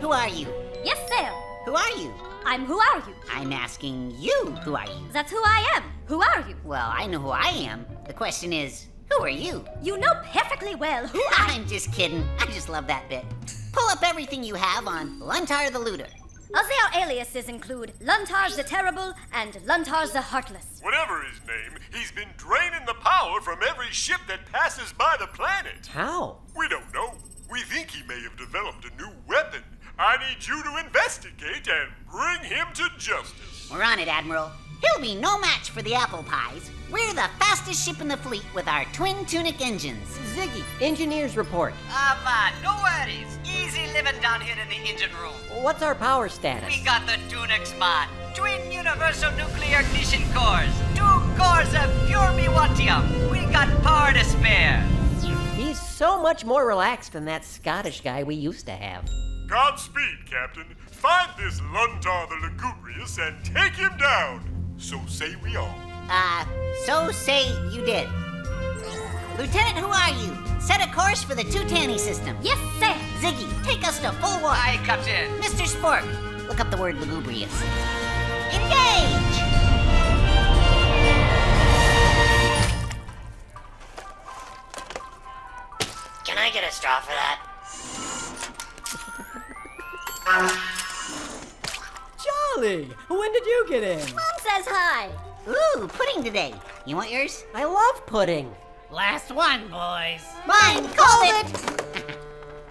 Who are you? Yes, sir. Who are you? I'm who are you? I'm asking you, who are you? That's who I am. Who are you? Well, I know who I am. The question is, who are you? You know perfectly well who I'm just kidding. I just love that bit. Pull up everything you have on Luntar the Looter. Their aliases include Luntar the Terrible and Luntar the Heartless. Whatever his name, he's been draining the power from every ship that passes by the planet. How? We don't know. We think he may have developed a new weapon. I need you to investigate and bring him to justice. We're on it, Admiral. He'll be no match for the apple pies. We're the fastest ship in the fleet with our twin tunic engines. Ziggy, engineers report. Man, no worries. Easy living down here in the engine room. What's our power status? We got the tunics, man. Twin universal nuclear ignition cores. 2 cores of pure Miwantium. We got power to spare. He's so much more relaxed than that Scottish guy we used to have. Godspeed, Captain. Find this Luntar the Lugubrious and take him down. So say we all. So say you did. Lieutenant, who are you? Set a course for the Tutani system. Yes, sir. Ziggy, take us to full warp. Aye, Captain. Mr. Spork, look up the word lugubrious. Engage! straw for that? Jolly! When did you get in? Mom says hi. Ooh, pudding today. You want yours? I love pudding. Last one, boys. Mine, called it!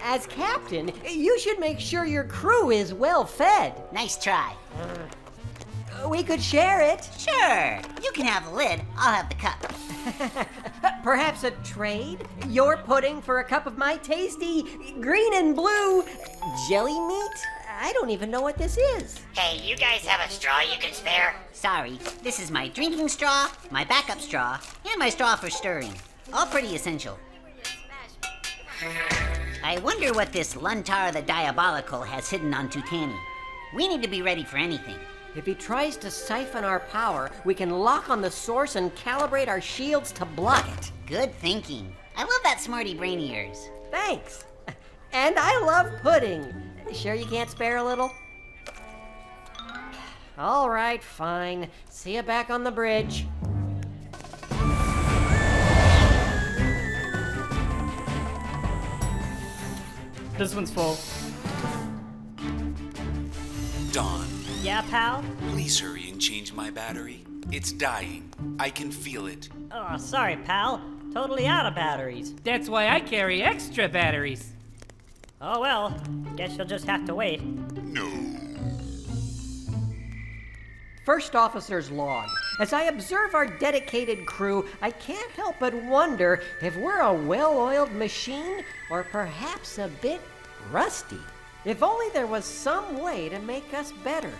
As captain, you should make sure your crew is well fed. Nice try. We could share it. Sure. You can have the lid. I'll have the cup. Perhaps a trade? Your pudding for a cup of my tasty green and blue jelly meat? I don't even know what this is. Hey, you guys have a straw you can spare? Sorry. This is my drinking straw, my backup straw, and my straw for stirring. All pretty essential. I wonder what this Luntar the Diabolical has hidden on Tutani. We need to be ready for anything. If he tries to siphon our power, we can lock on the source and calibrate our shields to block it. Good thinking. I love that smarty brain of yours. Thanks. And I love pudding. Sure you can't spare a little? All right, fine. See you back on the bridge. This one's full. Dawn, Yeah, pal? please hurry and change my battery. It's dying. I can feel it. Oh, sorry, pal. Totally out of batteries. That's why I carry extra batteries. Oh well, guess you'll just have to wait. First Officer's Log. As I observe our dedicated crew, I can't help but wonder if we're a well-oiled machine or perhaps a bit rusty. If only there was some way to make us better.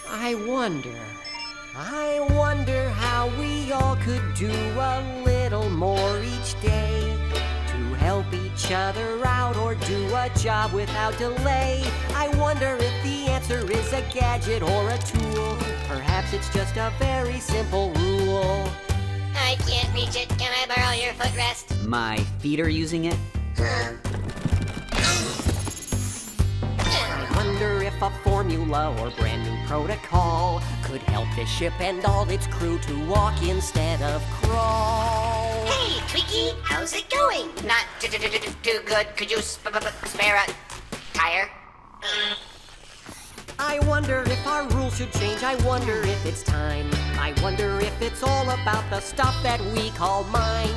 I wonder how we all could do a little more each day to help each other out or do a job without delay. I wonder if the answer is a gadget or a tool. Perhaps it's just a very simple rule. I can't reach it. Can I borrow your footrest? My feet are using it? I wonder if a formula or brand new protocol could help this ship and all its crew to walk instead of crawl. Hey, Tweaky, how's it going? Not too good. Could you spare a tire? I wonder if our rules should change. I wonder if it's time. I wonder if it's all about the stuff that we call mine.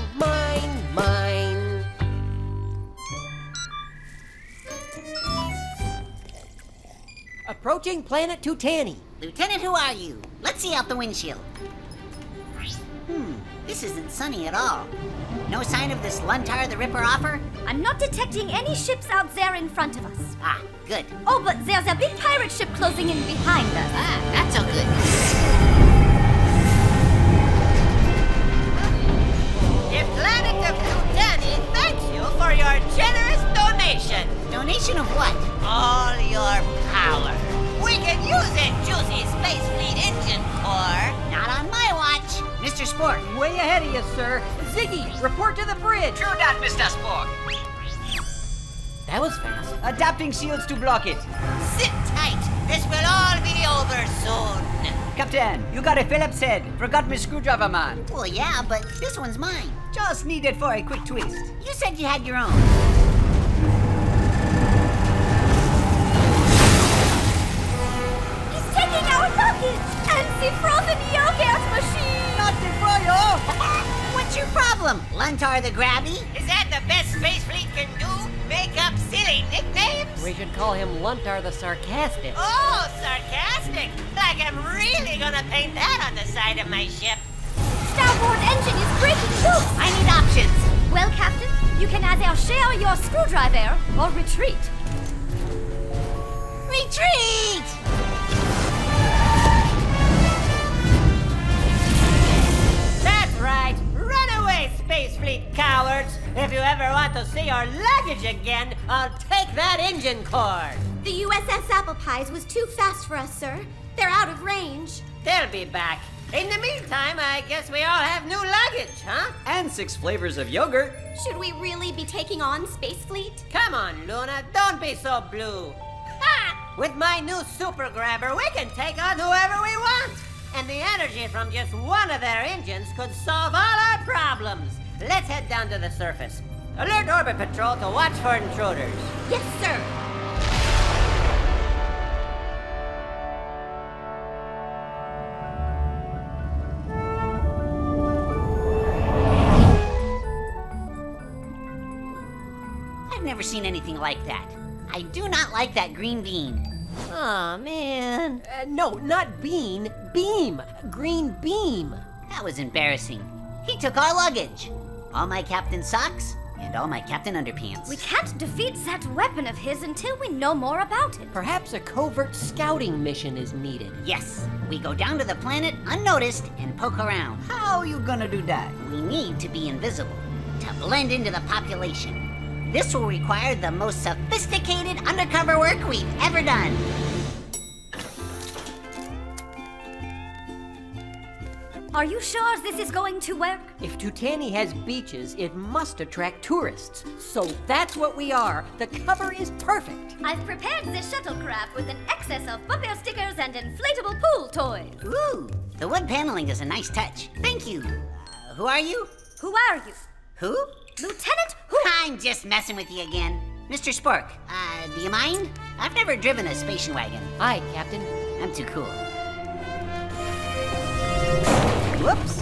Approaching planet Tutani. Lieutenant, who are you? Let's see out the windshield. This isn't sunny at all. No sign of this Luntar the Ripper offer? I'm not detecting any ships out there in front of us. Ah, good. Oh, but there's a big pirate ship closing in behind us. Ah, not so good. The planet of Tutani thanks you for your generous donation. Donation of what? All your power. We can use it, juicy Space Fleet engine core. Not on my watch. Mr. Spork. Way ahead of you, sir. Ziggy, report to the bridge. True that, Mr. Spork. That was fast. Adapting shields to block it. Sit tight. This will all be over soon. Captain, you got a Phillips head. Forgot my screwdriver, man. Well, yeah, but this one's mine. Just needed for a quick twist. You said you had your own. He's taking our luggage and the frozen yogurt machine. Not the fire! What's your problem, Luntar the Grabby? Is that the best Space Fleet can do? Make up silly nicknames? We should call him Luntar the Sarcastic. Oh, sarcastic. Like I'm really gonna paint that on the side of my ship. Starboard engine is breaking loose. I need options. Well, Captain, you can either share your screwdriver or retreat. Retreat! That's right. Run away, Space Fleet cowards. If you ever want to see our luggage again, I'll take that engine cord. The USS Apple Pies was too fast for us, sir. They're out of range. They'll be back. In the meantime, I guess we all have new luggage, huh? And 6 flavors of yogurt. Should we really be taking on Space Fleet? Come on, Luna, don't be so blue. Ha! With my new super grabber, we can take on whoever we want. And the energy from just one of their engines could solve all our problems. Let's head down to the surface. Alert Orbit Patrol to watch for intruders. Yes, sir. I've never seen anything like that. I do not like that green bean. Aw, man. No, not bean. Beam. Green beam. That was embarrassing. He took our luggage. All my captain socks and all my captain underpants. We can't defeat that weapon of his until we know more about it. Perhaps a covert scouting mission is needed. Yes, we go down to the planet unnoticed and poke around. How you gonna do that? We need to be invisible, to blend into the population. This will require the most sophisticated undercover work we've ever done. Are you sure this is going to work? If Tutani has beaches, it must attract tourists. So that's what we are. The cover is perfect. I've prepared the shuttlecraft with an excess of bumper stickers and inflatable pool toys. Ooh, the wood paneling is a nice touch. Thank you. Who are you? Who are you? Who? Lieutenant Who? I'm just messing with you again. Mr. Spork, do you mind? I've never driven a station wagon. Aye, Captain. I'm too cool. Whoops.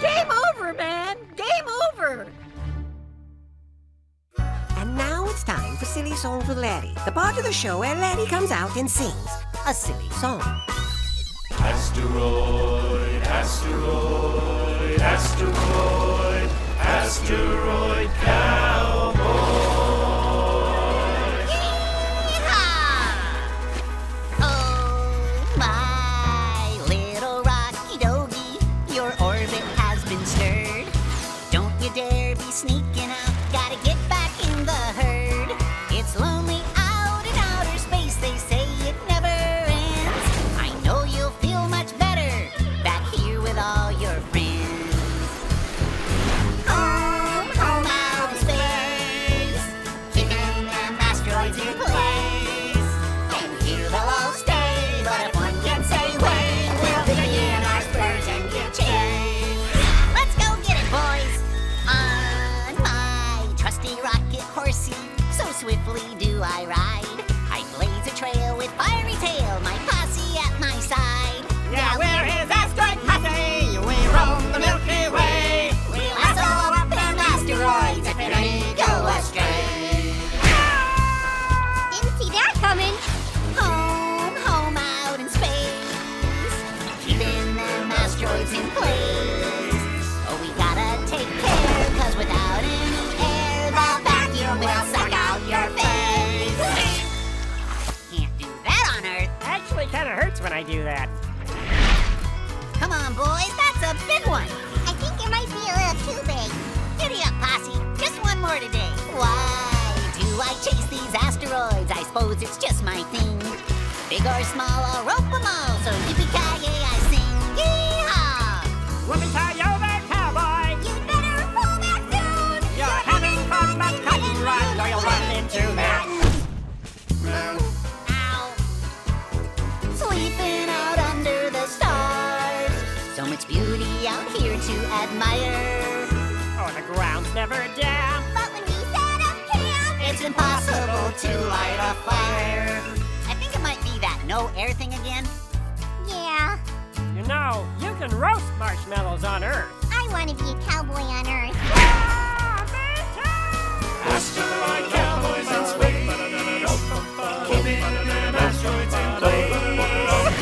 Game over, man! Game over! And now it's time for Silly Songs with Laddie, the part of the show where Laddie comes out and sings a silly song. Asteroid, asteroid, asteroid, asteroid cowboy. Oh, my little rocky doggy, your orbit has been stirred. Don't you dare be sneaking out, gotta get back in the herd. It's lonely out in outer space, they say it never ends. I know you'll feel much better back here with all your friends. Home out in space, keeping them asteroids in place. And here they'll all stay, but if one gets away, we'll begin our spurs and give chase. Let's go get it, boys! On my trusty rocket horsey, so swiftly do I ride. I blaze a trail with fiery tail, my posse at my side. Yeah, we're his asteroid posse. We roam the Milky Way. We lasso up them asteroids if any go astray. Didn't see that coming. Home out in space, keeping them asteroids in place. Oh, we gotta take care, 'cause without any air, the vacuum will suck out your face. Can't do that on Earth. Actually, kind of hurts when I do that. Come on, boys, that's a big one. I think it might be a little too big. Giddy up, posse. Just one more today. Why do I chase these asteroids? I suppose it's just my thing. Big or small, I'll rope them all, so yippee-ki-yay, I sing. Yee-haw! Whoopie-tie over, cowboy. You'd better pull back soon. You're having fun, but couldn't run, or you'll run into that. Ow! Sleeping out under the stars. So much beauty out here to admire. Oh, the ground's never damp. But when we set up camp, It's impossible to light a fire. I think it might be that no air thing again. yeah, You know, you can roast marshmallows on Earth. I want to be a cowboy on Earth. Asteroid cowboys in space, keeping them asteroids in place.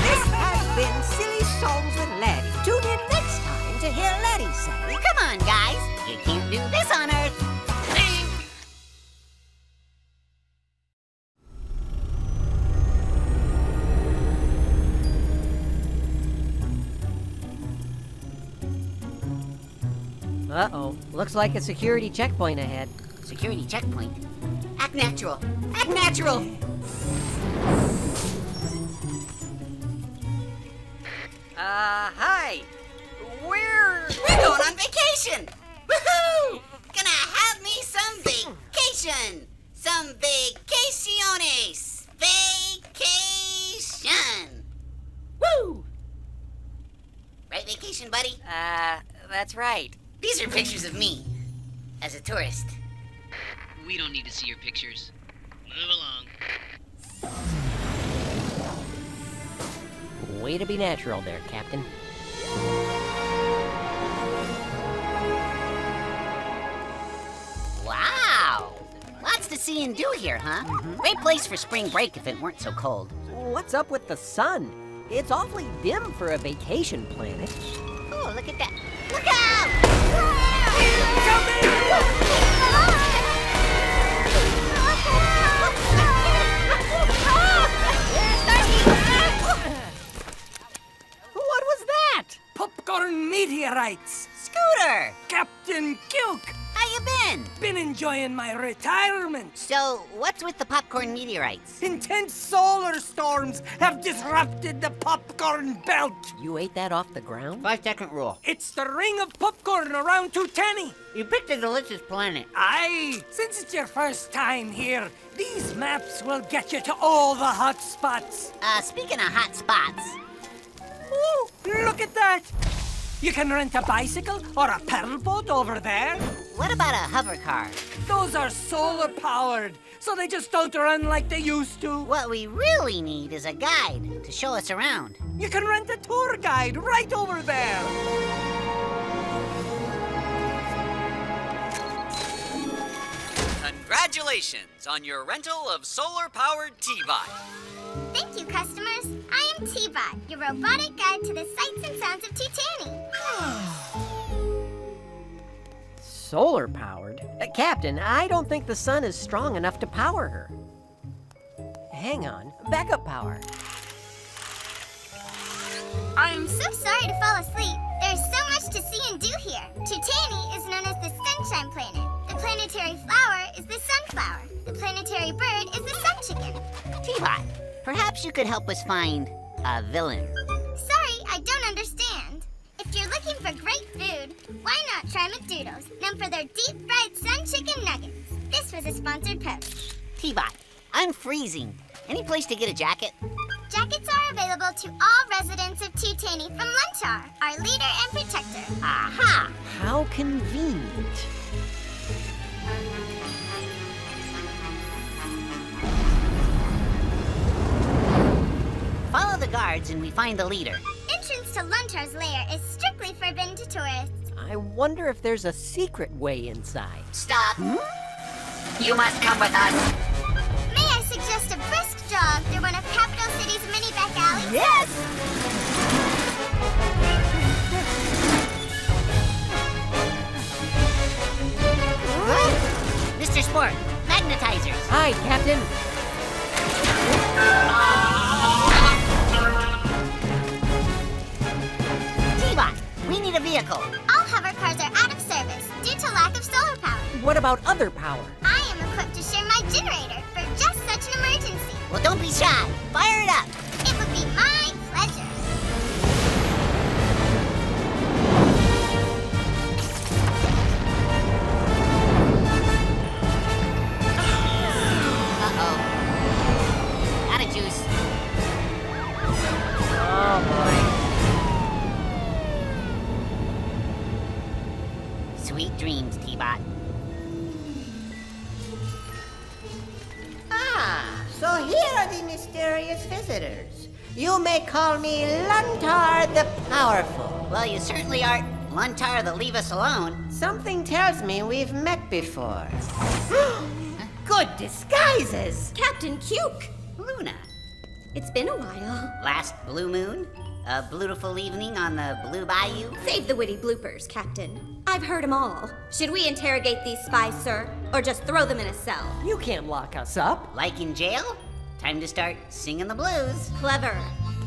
This has been Silly Songs with Laddie. Tune in next time to hear Laddie say, Come on, guys. You can't do this on Earth. uh-oh, looks like a security checkpoint ahead. Security checkpoint. Act natural. Act natural. Hi. We're going on vacation. Woohoo! Gonna have me some vacation. Some vacaciones. Vacation. Woo! Right vacation, buddy? That's right. These are pictures of me. as a tourist. We don't need to see your pictures. Move along. Way to be natural there, Captain. Wow! Lots to see and do here, huh? Great place for spring break if it weren't so cold. What's up with the sun? It's awfully dim for a vacation planet. Oh, look at that. Look out! What was that? Popcorn meteorites. Scooter! Captain Cuke. How you been? Been enjoying my retirement. So, what's with the popcorn meteorites? Intense solar storms have disrupted the popcorn belt. You ate that off the ground? 5-second rule. It's the ring of popcorn around 210. You picked a delicious planet. Aye, since it's your first time here, these maps will get you to all the hot spots. Speaking of hot spots. Ooh, look at that. You can rent a bicycle or a pedal boat over there. What about a hover car? Those are solar powered, so they just don't run like they used to. What we really need is a guide to show us around. You can rent a tour guide right over there. Congratulations on your rental of solar-powered T-Bot. Thank you, customers. I am T-Bot, your robotic guide to the sights and sounds of Tutani. Solar powered? Captain, I don't think the sun is strong enough to power her. Hang on, backup power. I'm so sorry to fall asleep. There's so much to see and do here. Tutani is known as the Sunshine Planet. The planetary flower is the sunflower. The planetary bird is the sun chicken. T-Bot, perhaps you could help us find a villain. Sorry, I don't understand. If you're looking for great food, why not try McDoodles, known for their deep-fried sun chicken nuggets. This was a sponsored post. T-Bot, I'm freezing. Any place to get a jacket? Jackets are available to all residents of Tutani from Luntar, our leader and protector. Aha! How convenient. Follow the guards and we find the leader. Entrance to Luntar's lair is strictly forbidden to tourists. I wonder if there's a secret way inside. Stop! You must come with us. May I suggest a brisk jog through one of Capital City's many back alleys? Yes! Mr. Spork, magnetizers. Hi, Captain. T-Bot, we need a vehicle. All hover cars are out of service due to lack of solar power. What about other power? I am equipped to share my generator for just such an emergency. Well, don't be shy. Fire it up. It would be my pleasure. Out of juice. Oh, boy. Sweet dreams, T-Bot. Ah, so here are the mysterious visitors. You may call me Luntar the Powerful. Well, you certainly aren't Luntar the Leave Us Alone. Something tells me we've met before. Good disguises! Captain Cuke! Luna. It's been a while. Last blue moon? A beautiful evening on the Blue Bayou? Save the witty bloopers, Captain. I've heard them all. Should we interrogate these spies, sir? Or just throw them in a cell? You can't lock us up. Like in jail? Time to start singing the blues. Clever.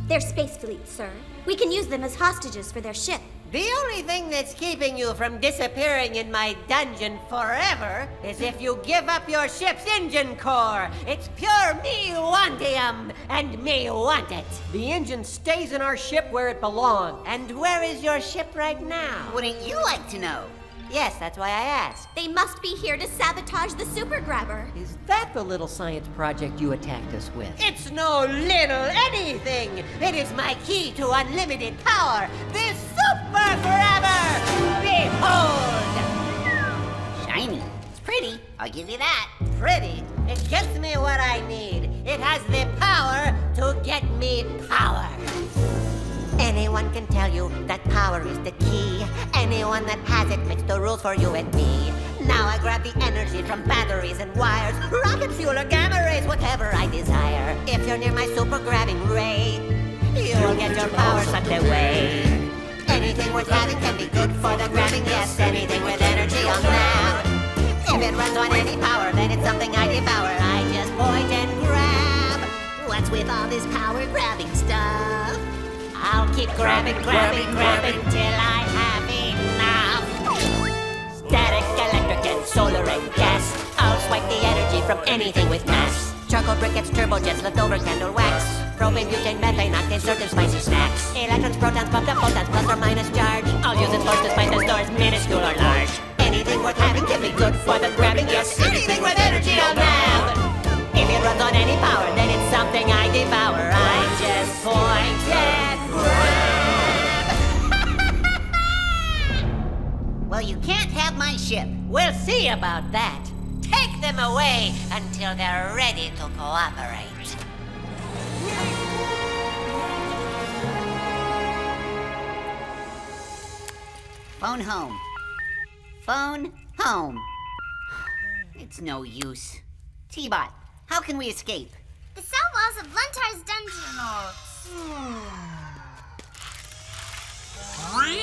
They're space fleet, sir. We can use them as hostages for their ship. The only thing that's keeping you from disappearing in my dungeon forever is if you give up your ship's engine core. It's pure me wantium, and me want it. The engine stays in our ship where it belongs. And where is your ship right now? Wouldn't you like to know? Yes, that's why I asked. They must be here to sabotage the super grabber. Is that the little science project you attacked us with? It's no little anything! It is my key to unlimited power! The super grabber! Behold! Shiny. I'll give you that. Pretty. It gets me what I need. It has the power to get me power. Anyone can tell you that power is the key. Anyone that has it makes the rules for you and me. Now I grab the energy from batteries and wires, rocket fuel or gamma rays, whatever I desire. If you're near my super grabbing ray, you'll get your power sucked away. Anything worth having can be good for the grabbing, yes, anything with energy on that. If it runs on any power, then it's something I devour. I just point and grab. What's with all this power grabbing stuff? I'll keep grabbing till I have enough. Static, electric, and solar and gas. I'll swipe the energy from anything with mass. Charcoal briquettes, turbojets, leftover candle wax. Propane, butane, methane, octane, certain spicy snacks. Electrons, protons, pumped up photons, plus or minus charge. I'll use its force despite the stores, minuscule or large. Anything worth having can be good for the grabbing, yes, anything with energy I'll grab. If it runs on any power, then it's something I devour. I just point and grab. Well, you can't have my ship. We'll see about that. Take them away until they're ready to cooperate. Phone home. Phone home. It's no use. T-Bot, how can we escape? The cell walls of Luntar's dungeon.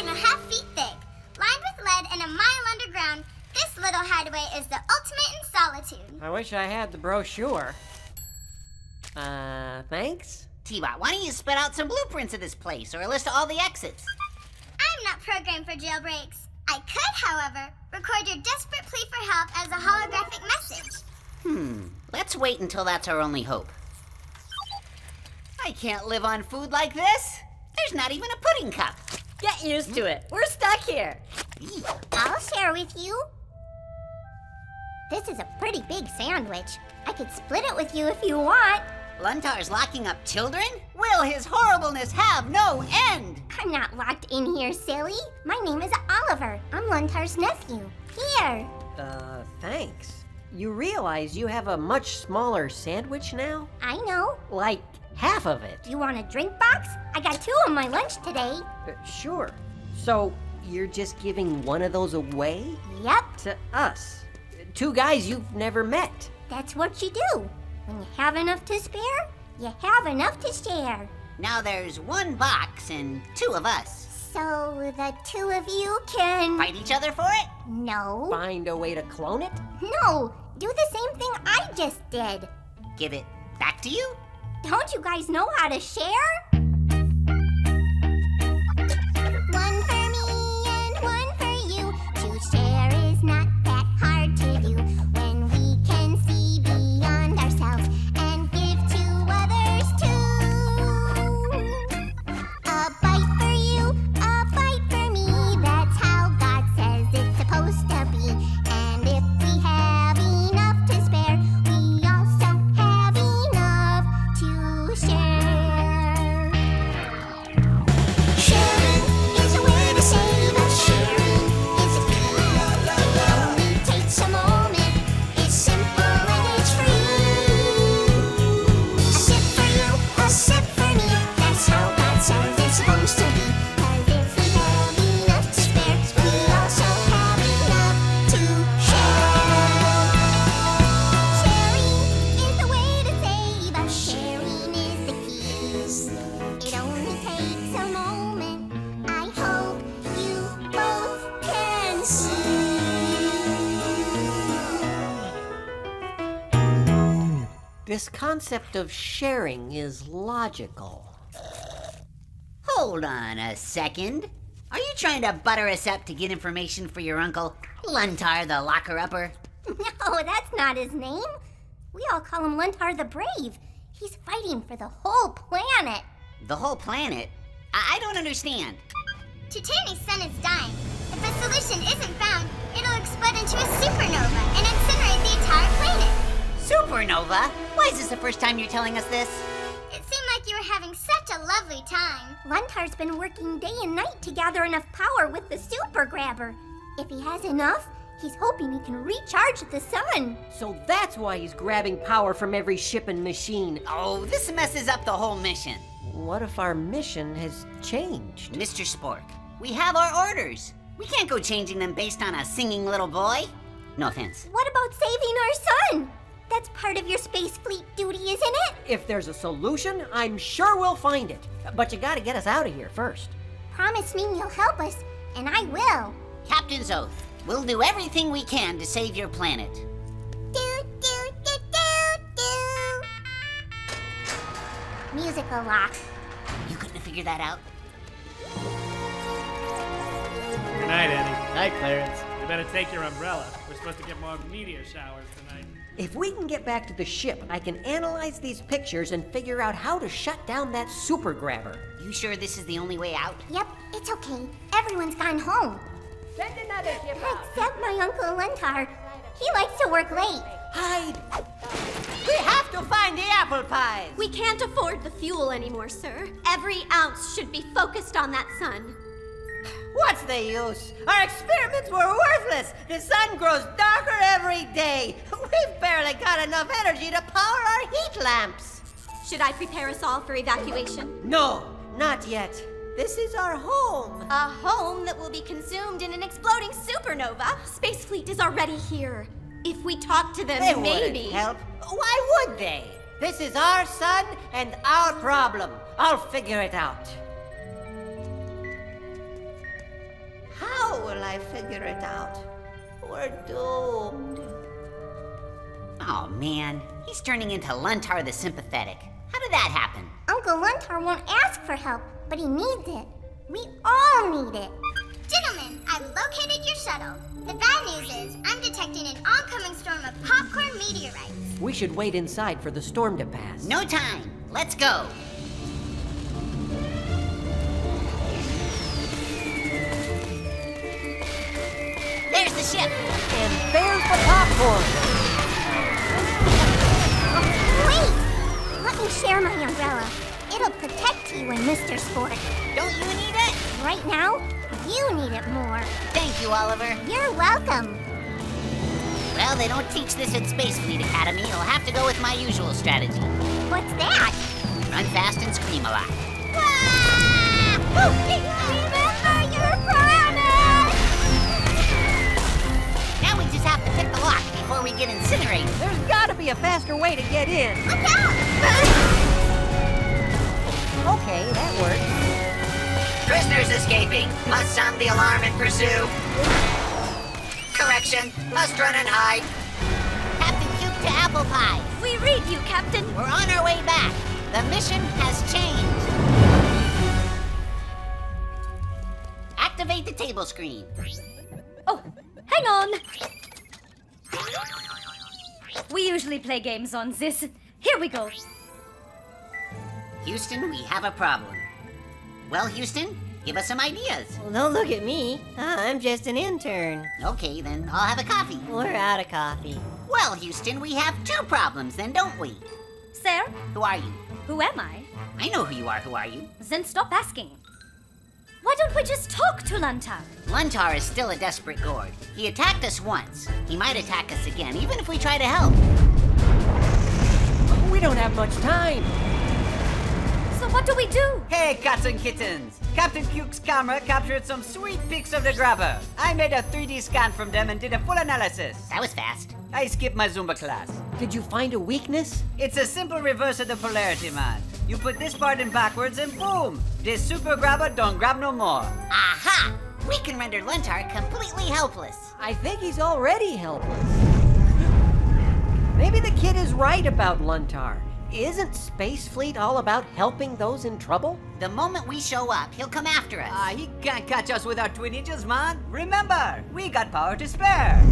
And a half feet thick, lined with lead and a mile underground, this little hideaway is the ultimate in solitude. I wish I had the brochure. Thanks? T-Bot, why don't you spit out some blueprints of this place or a list of all the exits? I'm not programmed for jailbreaks. I could, however, record your desperate plea for help as a holographic message. Let's wait until that's our only hope. I can't live on food like this. There's not even a pudding cup. Get used to it. We're stuck here. I'll share with you. This is a pretty big sandwich. I could split it with you if you want. Luntar's locking up children? Will his horribleness have no end? I'm not locked in here, silly. My name is Oliver. I'm Luntar's nephew. Here. Thanks. You realize you have a much smaller sandwich now? I know. Like half of it. Do you want a drink box? I got 2 on my lunch today. Sure. So you're just giving one of those away? Yep. To us. 2 guys you've never met. That's what you do. When you have enough to spare, you have enough to share. Now there's 1 box and 2 of us. So the 2 of you can... Fight each other for it? No. Find a way to clone it? No. Do the same thing I just did. Give it back to you? Don't you guys know how to share? 1 for me and 1 for you. To share is not that hard to do. When we can see beyond ourselves and give to others too. A bite for you, a bite for me. That's how God says it's supposed to be. And if we have enough to spare, we also have enough to share. Sharing is a way to save us. Sharing is a key. Only takes a moment. It's simple and it's free. A sip for you, a sip for me. That's how God says it's supposed to be. 'Cause if we have enough to spare, we also have enough to share. Sharing is the way to save us. Sharing is the key. It only takes a moment. I hope you both can see. This concept of sharing is logical. Hold on a second. Are you trying to butter us up to get information for your uncle, Luntar the Locker-Upper? No, that's not his name. We all call him Luntar the Brave. He's fighting for the whole planet. The whole planet? I don't understand. Titani's sun is dying. If a solution isn't found, it'll explode into a supernova and incinerate the entire planet. Supernova? Why is this the first time you're telling us this? It seemed like you were having such a lovely time. Luntar's been working day and night to gather enough power with the super grabber. If he has enough, He's hoping he can recharge the sun. So that's why he's grabbing power from every ship and machine. Oh, this messes up the whole mission. What if our mission has changed? Mr. Spork, we have our orders. We can't go changing them based on a singing little boy. No offense. What about saving our sun? That's part of your space fleet duty, isn't it? If there's a solution, I'm sure we'll find it. But you gotta get us out of here first. Promise me you'll help us, and I will. Captain's oath. We'll do everything we can to save your planet. Musical lock. You couldn't figure that out? Good night, Eddie. Night, Clarence. You better take your umbrella. We're supposed to get more meteor showers tonight. If we can get back to the ship, I can analyze these pictures and figure out how to shut down that super grabber. You sure this is the only way out? Yep, it's okay. Everyone's gone home. Send another ship out. Except my Uncle Luntar. He likes to work late. Hide! We have to find the apple pies! We can't afford the fuel anymore, sir. Every ounce should be focused on that sun. What's the use? Our experiments were worthless! The sun grows darker every day! We've barely got enough energy to power our heat lamps! Should I prepare us all for evacuation? No, not yet. This is our home. A home that will be consumed in an exploding supernova. Space Fleet is already here. If we talk to them, They maybe. wouldn't help. Why would they? This is our sun and our problem. I'll figure it out. How will I figure it out? We're doomed. Oh, man. He's turning into Luntar the Sympathetic. How did that happen? Uncle Luntar won't ask for help, but he needs it. We all need it. Gentlemen, I've located your shuttle. The bad news is I'm detecting an oncoming storm of popcorn meteorites. We should wait inside for the storm to pass. No time. Let's go. There's the ship. And there's the popcorn. Wait! Let me share my umbrella. It'll protect you and Mr. Spork. Don't you need it? Right now, you need it more. Thank you, Oliver. You're welcome. Well, they don't teach this at Space Fleet Academy. I'll have to go with my usual strategy. What's that? Run fast and scream a lot. Remember your promise! Now we just have to pick the lock before we get incinerated. There's gotta be a faster way to get in. Look out! Okay, that works. Prisoners escaping. Must sound the alarm and pursue. Correction. Must run and hide. Captain Cuke to Apple Pie. We read you, Captain. We're on our way back. The mission has changed. Activate the table screen. Oh, hang on. We usually play games on this. Here we go. Houston, we have a problem. Well, Houston, give us some ideas. Well, don't look at me. I'm just an intern. Okay, then I'll have a coffee. We're out of coffee. Well, Houston, we have two problems then, don't we? Sir, Who are you? who am I? I know who you are. Who are you? Then stop asking. Why don't we just talk to Luntar? Luntar is still a desperate gourd. He attacked us once. He might attack us again, even if we try to help. We don't have much time. So what do we do? Hey, cats and kittens! Captain Cuke's camera captured some sweet pics of the grabber. I made a 3D scan from them and did a full analysis. That was fast. I skipped my Zumba class. Did you find a weakness? It's a simple reverse of the polarity, man. You put this part in backwards and boom! This super grabber don't grab no more. Aha! We can render Luntar completely helpless. I think he's already helpless. Maybe the kid is right about Luntar. Isn't Space Fleet all about helping those in trouble? The moment we show up, he'll come after us. He can't catch us with our twin ninjas, man. Remember, we got power to spare.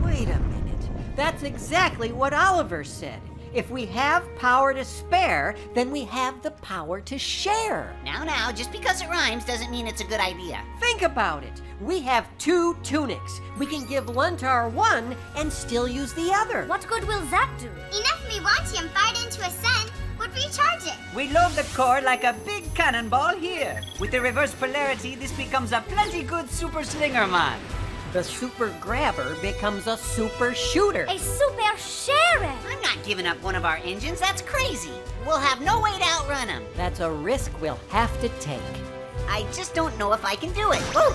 Wait a minute. That's exactly what Oliver said. If we have power to spare, then we have the power to share. Now, just because it rhymes doesn't mean it's a good idea. Think about it. We have 2 tunics. We can give Luntar one and still use the other. What good will that do? Enough Mewantium fired into a sun would recharge it. We load the core like a big cannonball here. With the reverse polarity, this becomes a plenty good super slinger, man. the super grabber becomes a super shooter. A super sheriff. I'm not giving up one of our engines. That's crazy. We'll have no way to outrun him. That's a risk we'll have to take. I just don't know if I can do it. Whoa! A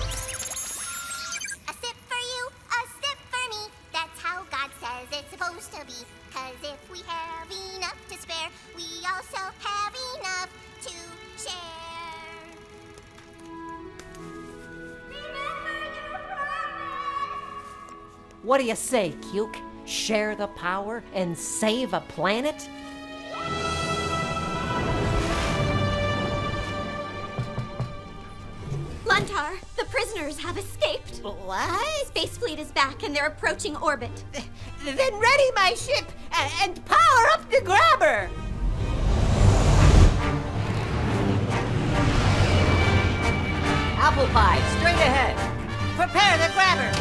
sip for you, a sip for me. That's how God says it's supposed to be. 'Cause if we have enough to spare, we also have enough to share. What do you say, Cuke? Share the power and save a planet? Luntar, the prisoners have escaped. What? Space Fleet is back and they're approaching orbit. Then ready my ship and power up the grabber! Apple pie, straight ahead. Prepare the grabber.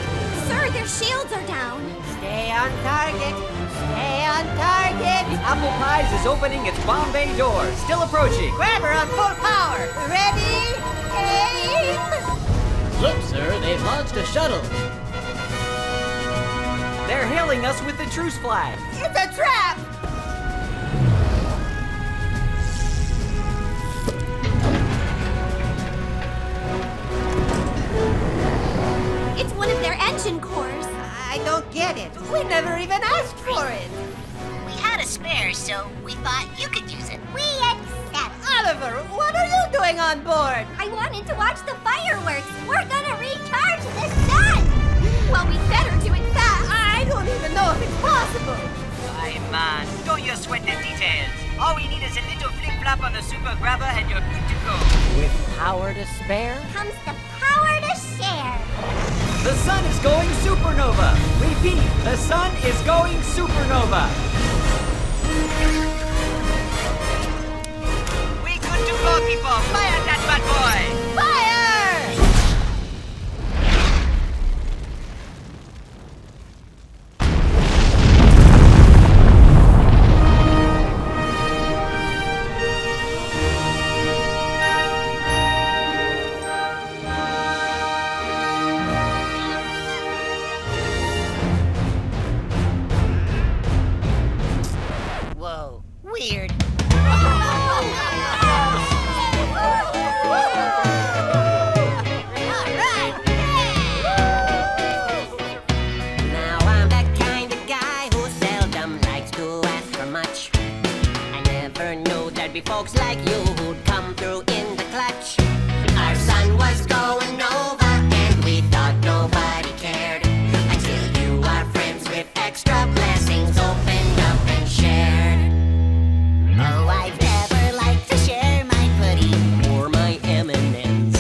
Sir, their shields are down. Stay on target! Stay on target! The Apple Pies is opening its bomb bay door. Still approaching. Grabber on full power. Ready? Aim! Look, sir, they've launched a shuttle. They're hailing us with the truce flag. It's a trap! It's one of their engine cores. I don't get it. We never even asked for it. We had a spare, so we thought you could use it. We accept. Oliver, what are you doing on board? I wanted to watch the fireworks. We're gonna recharge the sun. Well, we better do it fast. I don't even know if it's possible. Aye, man, don't you sweat the details. All we need is a little flip-flop on the super grabber and you're good to go. With power to spare? Comes the power to share. The sun is going supernova. Repeat, the sun is going supernova. We good to go, people. Fire that bad boy. Fire! Whoa, weird. Now I'm that kind of guy who seldom likes to ask for much. I never knew there'd be folks like you who'd come through in the clutch. Our sun was going over and we thought nobody cared until you, our friends with extra blessings, opened up and shared. Oh, I've never liked to share my pudding Or my M&Ms.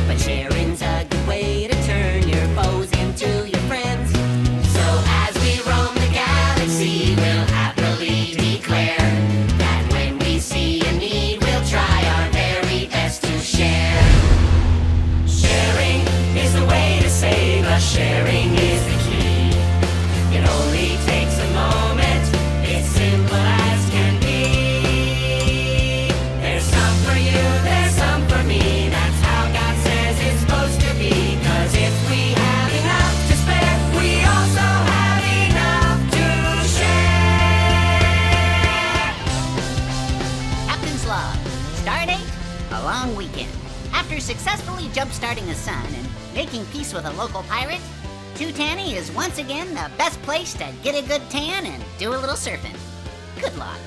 But sharing's a good way to turn your foes into your friends. So as we roam the galaxy, we'll happily declare that when we see a need, we'll try our very best to share. Sharing is the way to save us. Sharing is the key. It only takes a moment. It's simple as can be. There's some for you, there's some for me. That's how God says it's supposed to be. 'Cause if we have enough to spare, we also have enough to share. Captain's log. Stardate, a long weekend. After successfully jump-starting the sun and making peace with a local pirate, Tutani is once again the best place to get a good tan and do a little surfing. Good luck.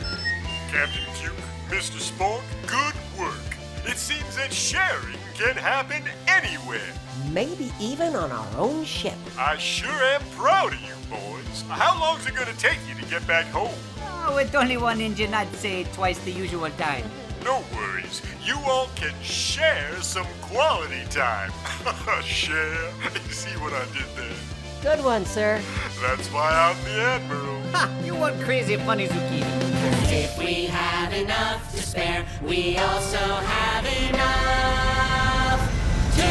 Captain Cuke, Mr. Spork, good work. It seems that sharing can happen anywhere. Maybe even on our own ship. I sure am proud of you, boys. How long's it gonna take you to get back home? Oh, with only one engine, I'd say twice the usual time. No worries. You all can share some quality time. Share. You see what I did there? Good one, sir. That's why I'm the Admiral. Ha! You want crazy funny zucchini. If we have enough to spare, we also have enough to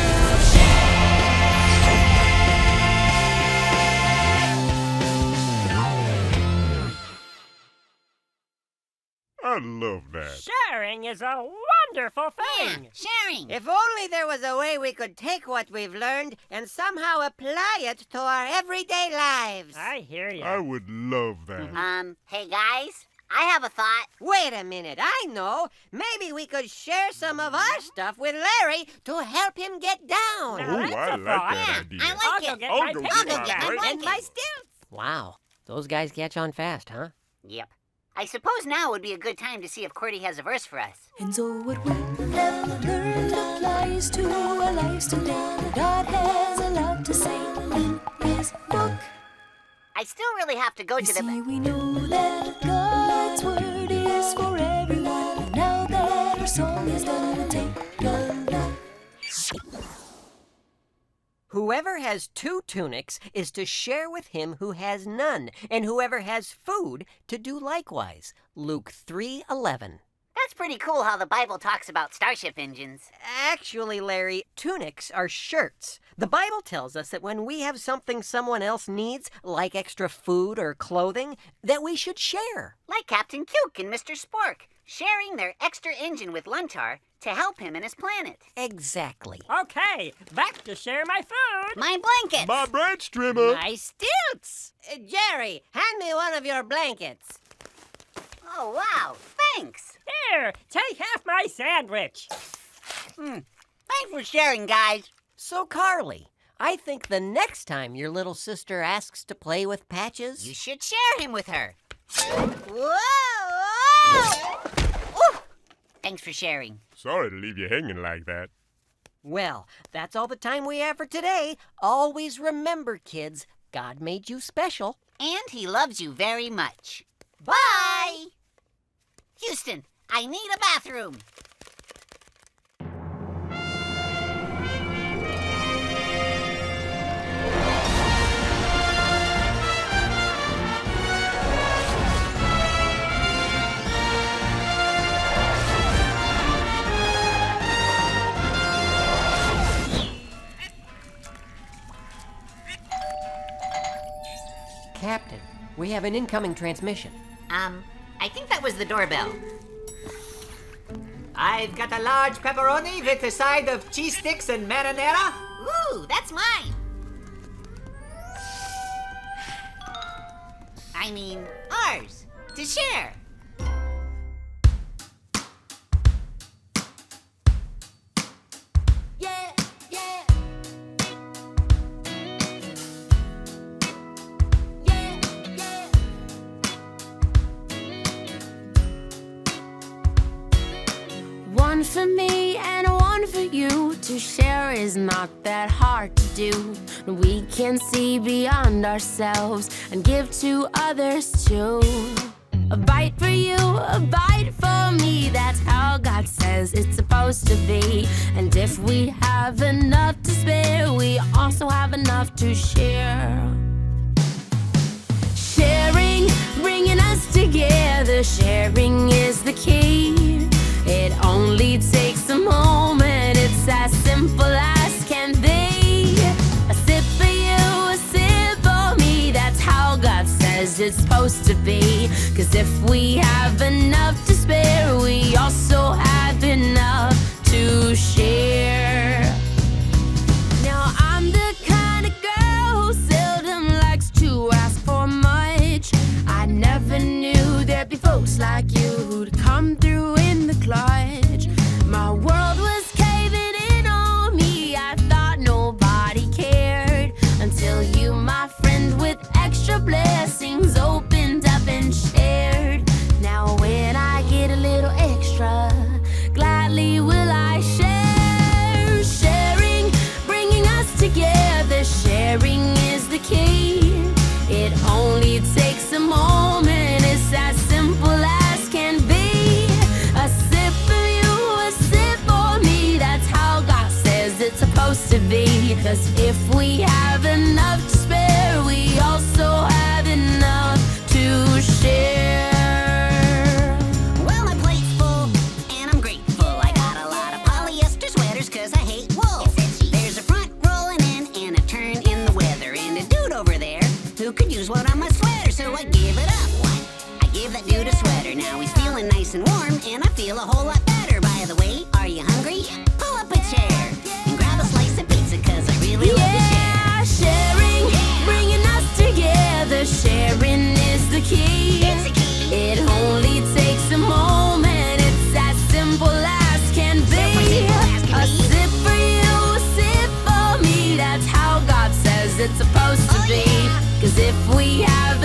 I I love that. Sharing is a wonderful thing. Sharing. If only there was a way we could take what we've learned and somehow apply it to our everyday lives. I hear you. I would love that. Hey guys, I have a thought. Wait a minute, I know. Maybe we could share some of our stuff with Larry to help him get down. Oh, I like that idea. I like it. I'll go get my And my stilts. Wow, those guys catch on fast, huh? Yep. I suppose now would be a good time to see if Cordy has a verse for us. And so what we have learned applies to our lives today. God has a lot to say in his book. I still really have to go to the... We know that God's word is for everyone. And now that our song is done, we'll take a look. Whoever has 2 tunics is to share with him who has none, and whoever has food to do likewise. Luke 3:11. That's pretty cool how the Bible talks about starship engines. Actually, Larry, tunics are shirts. The Bible tells us that when we have something someone else needs, like extra food or clothing, that we should share. Like Captain Cuke and Mr. Spork, sharing their extra engine with Luntar to help him in his planet. Exactly. Okay, back to share my food. My blankets. My branch trimmer. My stilts. Jerry, hand me one of your blankets. Oh, wow. Thanks. Here, take half my sandwich. Thanks for sharing, guys. So, Carly, I think the next time your little sister asks to play with Patches, You should share him with her. Whoa! Ooh. Thanks for sharing. Sorry to leave you hanging like that. Well, that's all the time we have for today. Always remember, kids, God made you special. And he loves you very much. Bye! Houston, I need a bathroom. Captain, we have an incoming transmission. I think that was the doorbell. I've got a large pepperoni with a side of cheese sticks and marinara. Ooh, that's mine. I mean, ours. To share. Yeah, yeah. Yeah, yeah. One for me and one for you. To share is not that hard to do. We can see beyond ourselves and give to others too. A bite for you, a bite for me. That's how God says it's supposed to be. And if we have enough to spare, we also have enough to share. Sharing, bringing us together. Sharing is the key. It only takes a moment. It's as simple as can be. A sip for you, a sip for me. That's how God says it's supposed to be. 'Cause if we have enough to spare, we also have enough to share. Now I'm the kind of girl who seldom likes to ask for much. I never knew there'd be folks like you who'd come through in the clutch. My world was caving in on me. I thought nobody cared until you, my friend, with extra blessings opened up and shared. Now when I get a little extra, gladly will I share. Sharing, bringing us together. Sharing is the key. It only takes a moment. It's as simple as can be. A sip for you, a sip for me. That's how God says it's supposed to be. 'Cause if we have enough to spare, we also have enough to share. Well, my plate's full, and I'm grateful. I got a lot of polyester sweaters 'cause I hate wool. There's a front rolling in and a turn in the weather. And a dude over there who could use one on my sweater, so I give it up. I gave that dude a sweater. Now he's feeling nice and warm. it's supposed to be. 'Cause if we have